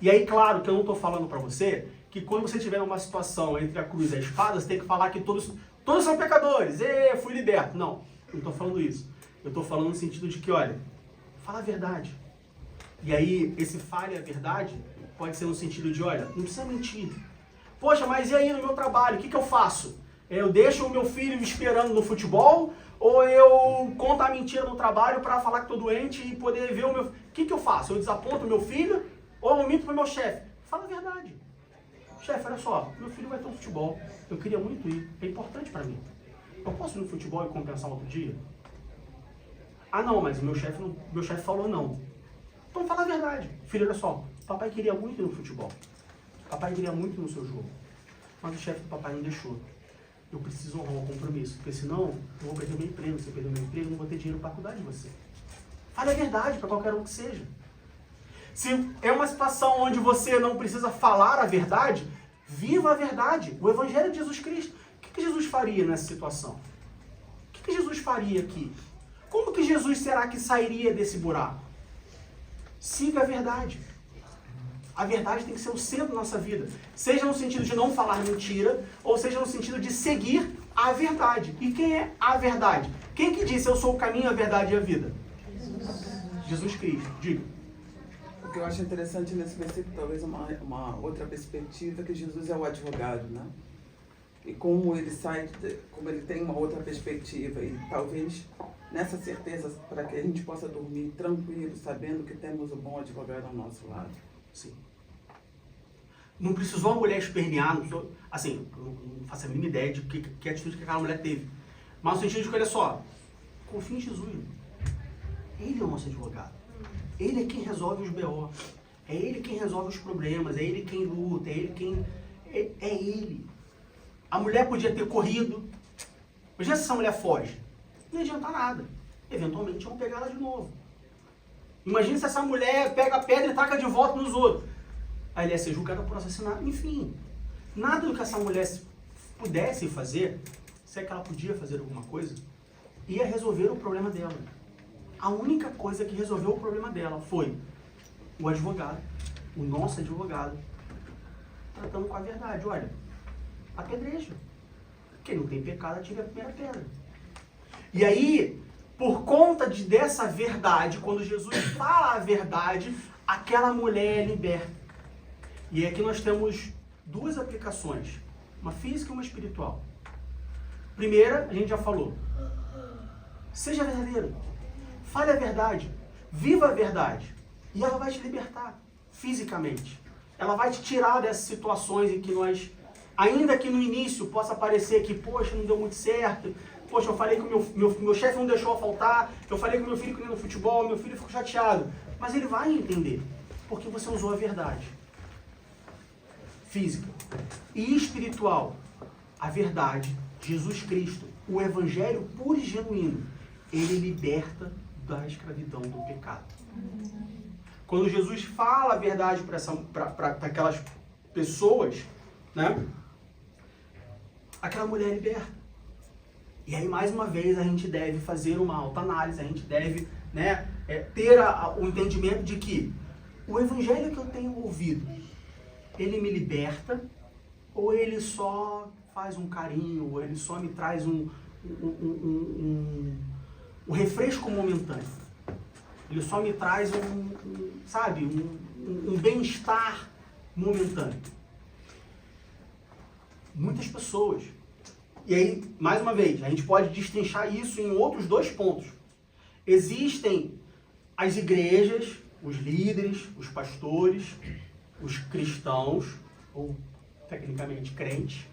E aí, claro que eu não estou falando para você que quando você estiver numa situação entre a cruz e a espada, você tem que falar que todos são pecadores. Fui liberto. Não, eu não estou falando isso. Eu estou falando no sentido de que, olha, fala a verdade. E aí, esse fale a verdade pode ser no sentido de, olha, não precisa mentir. Poxa, mas e aí no meu trabalho, o que eu faço? Eu deixo o meu filho me esperando no futebol ou eu conto a mentira no trabalho para falar que estou doente e poder ver o meu... O que eu faço? Eu desaponto o meu filho ou eu minto para o meu chefe? Fala a verdade. Chefe, olha só, meu filho vai ter um futebol, eu queria muito ir, é importante para mim. Eu posso ir no futebol e compensar outro dia? Ah não, mas meu chefe falou não. Então fala a verdade. Filho, olha só, papai queria muito ir no futebol. Papai queria muito ir no seu jogo. Mas o chefe do papai não deixou. Eu preciso honrar o compromisso, porque senão eu vou perder meu emprego. Se eu perder meu emprego, eu não vou ter dinheiro para cuidar de você. Fale a verdade para qualquer um que seja. Se é uma situação onde você não precisa falar a verdade, viva a verdade. O Evangelho de Jesus Cristo. O que Jesus faria nessa situação? O que Jesus faria aqui? Como que Jesus será que sairia desse buraco? Siga a verdade. A verdade tem que ser o centro da nossa vida. Seja no sentido de não falar mentira, ou seja no sentido de seguir a verdade. E quem é a verdade? Quem que disse eu sou o caminho, a verdade e a vida? Jesus Cristo. Diga. O que eu acho interessante nesse versículo, talvez uma outra perspectiva, que Jesus é o advogado, né? E como ele como ele tem uma outra perspectiva, e talvez nessa certeza, para que a gente possa dormir tranquilo, sabendo que temos um bom advogado ao nosso lado. Sim. Não precisou a mulher espernear, assim, não faço a mínima ideia de que atitude que aquela mulher teve. Mas no sentido de que, olha só, confia em Jesus. Ele é o nosso advogado. Ele é quem resolve os B.O. É ele quem resolve os problemas, é ele quem luta, é ele quem... É ele. A mulher podia ter corrido. Imagina se essa mulher foge. Não ia adiantar nada. Eventualmente vão pegar ela de novo. Imagina se essa mulher pega a pedra e taca de volta nos outros. Aí ele ia ser julgado por assassinato. Enfim, nada do que essa mulher pudesse fazer, se é que ela podia fazer alguma coisa, ia resolver o problema dela. A única coisa que resolveu o problema dela foi o advogado, o nosso advogado, tratando com a verdade. Olha, apedreja. Quem não tem pecado, atire a primeira pedra. E aí, por conta dessa verdade, quando Jesus fala a verdade, aquela mulher é liberta. E aqui nós temos duas aplicações, uma física e uma espiritual. Primeira, a gente já falou, seja verdadeiro, fale a verdade, viva a verdade, e ela vai te libertar fisicamente. Ela vai te tirar dessas situações em que nós, ainda que no início possa parecer que, poxa, não deu muito certo, poxa, eu falei que o meu chefe não deixou eu faltar, eu falei que o meu filho queria no futebol, meu filho ficou chateado. Mas ele vai entender, porque você usou a verdade. Física e espiritual. A verdade, Jesus Cristo, o Evangelho puro e genuíno, ele liberta da escravidão do pecado. Quando Jesus fala a verdade para aquelas pessoas, né, aquela mulher é liberta. E aí, mais uma vez, a gente deve fazer uma autoanálise, a gente deve, né, ter o entendimento de que o Evangelho que eu tenho ouvido, ele me liberta, ou ele só faz um carinho, ou ele só me traz um refresco momentâneo. Ele só me traz um bem-estar momentâneo. Muitas pessoas. E aí, mais uma vez, a gente pode destrinchar isso em outros dois pontos. Existem as igrejas, os líderes, os pastores, os cristãos, ou tecnicamente crentes,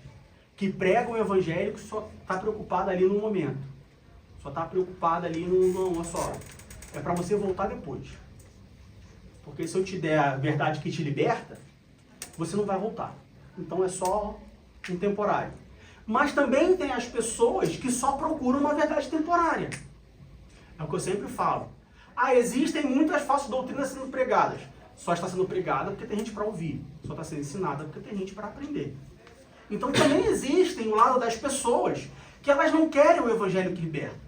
que pregam o evangelho que só está preocupado ali no momento. Só está preocupado ali no só. É para você voltar depois. Porque se eu te der a verdade que te liberta, você não vai voltar. Então é só um temporário. Mas também tem as pessoas que só procuram uma verdade temporária. É o que eu sempre falo. Existem muitas falsas doutrinas sendo pregadas. Só está sendo pregada porque tem gente para ouvir. Só está sendo ensinada porque tem gente para aprender. Então também existem o lado das pessoas que elas não querem o evangelho que liberta.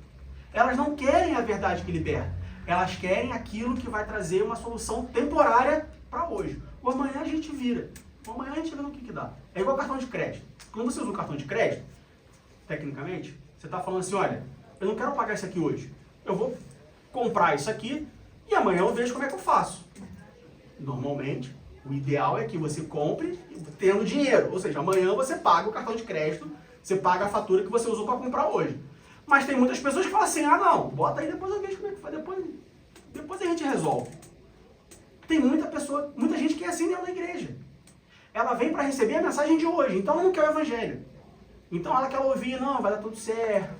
Elas não querem a verdade que liberta. Elas querem aquilo que vai trazer uma solução temporária para hoje. O amanhã a gente vira. O amanhã a gente vê no que dá. É igual cartão de crédito. Quando você usa um cartão de crédito, tecnicamente, você está falando assim, olha, eu não quero pagar isso aqui hoje. Eu vou comprar isso aqui e amanhã eu vejo como é que eu faço. Normalmente, o ideal é que você compre tendo dinheiro. Ou seja, amanhã você paga o cartão de crédito, você paga a fatura que você usou para comprar hoje. Mas tem muitas pessoas que falam assim, ah não, bota aí, depois eu vejo como é que faz, depois a gente resolve. Tem muita gente que é assim dentro da igreja. Ela vem para receber a mensagem de hoje, então ela não quer o evangelho. Então ela quer ouvir, não, vai dar tudo certo.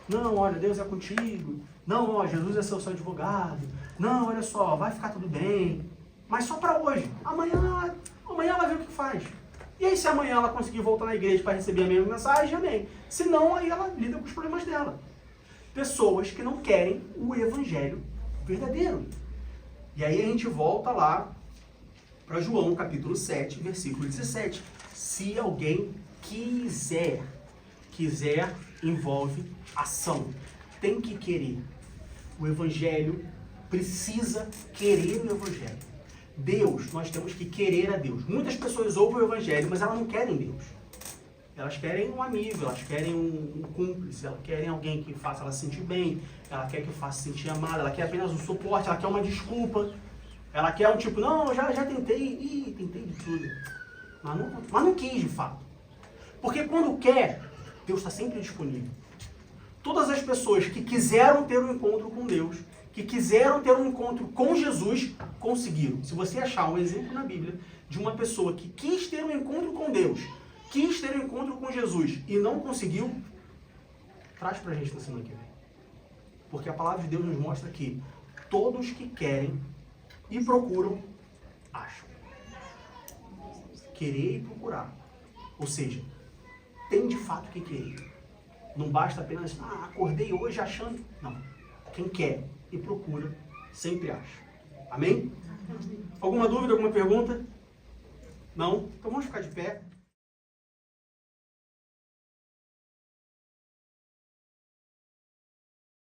Não, olha, Deus é contigo. Não, ó, Jesus é seu advogado. Não, olha só, vai ficar tudo bem. Mas só para hoje. Amanhã ela vê o que faz. E aí se amanhã ela conseguir voltar na igreja para receber a mesma mensagem, amém. Se não, aí ela lida com os problemas dela. Pessoas que não querem o evangelho verdadeiro. E aí a gente volta lá para João, capítulo 7, versículo 17. Se alguém quiser envolve ação. Tem que querer. O evangelho precisa querer o evangelho. Deus, nós temos que querer a Deus. Muitas pessoas ouvem o evangelho, mas elas não querem Deus. Elas querem um amigo, elas querem um cúmplice, elas querem alguém que faça ela se sentir bem, ela quer que faça se sentir amada, ela quer apenas um suporte, ela quer uma desculpa. Ela quer um tipo, não, eu já tentei, tentei de tudo. Mas não quis de fato. Porque quando quer, Deus está sempre disponível. Todas as pessoas que quiseram ter um encontro com Deus, que quiseram ter um encontro com Jesus, conseguiram. Se você achar um exemplo na Bíblia de uma pessoa que quis ter um encontro com Deus, quis ter um encontro com Jesus e não conseguiu, traz pra gente na semana que vem. Porque a palavra de Deus nos mostra que todos que querem e procuram, acham. Querer e procurar. Ou seja, tem de fato que querer. Não basta apenas, acordei hoje achando. Não. Quem quer e procura, sempre acha. Amém? Alguma dúvida, alguma pergunta? Não? Então vamos ficar de pé.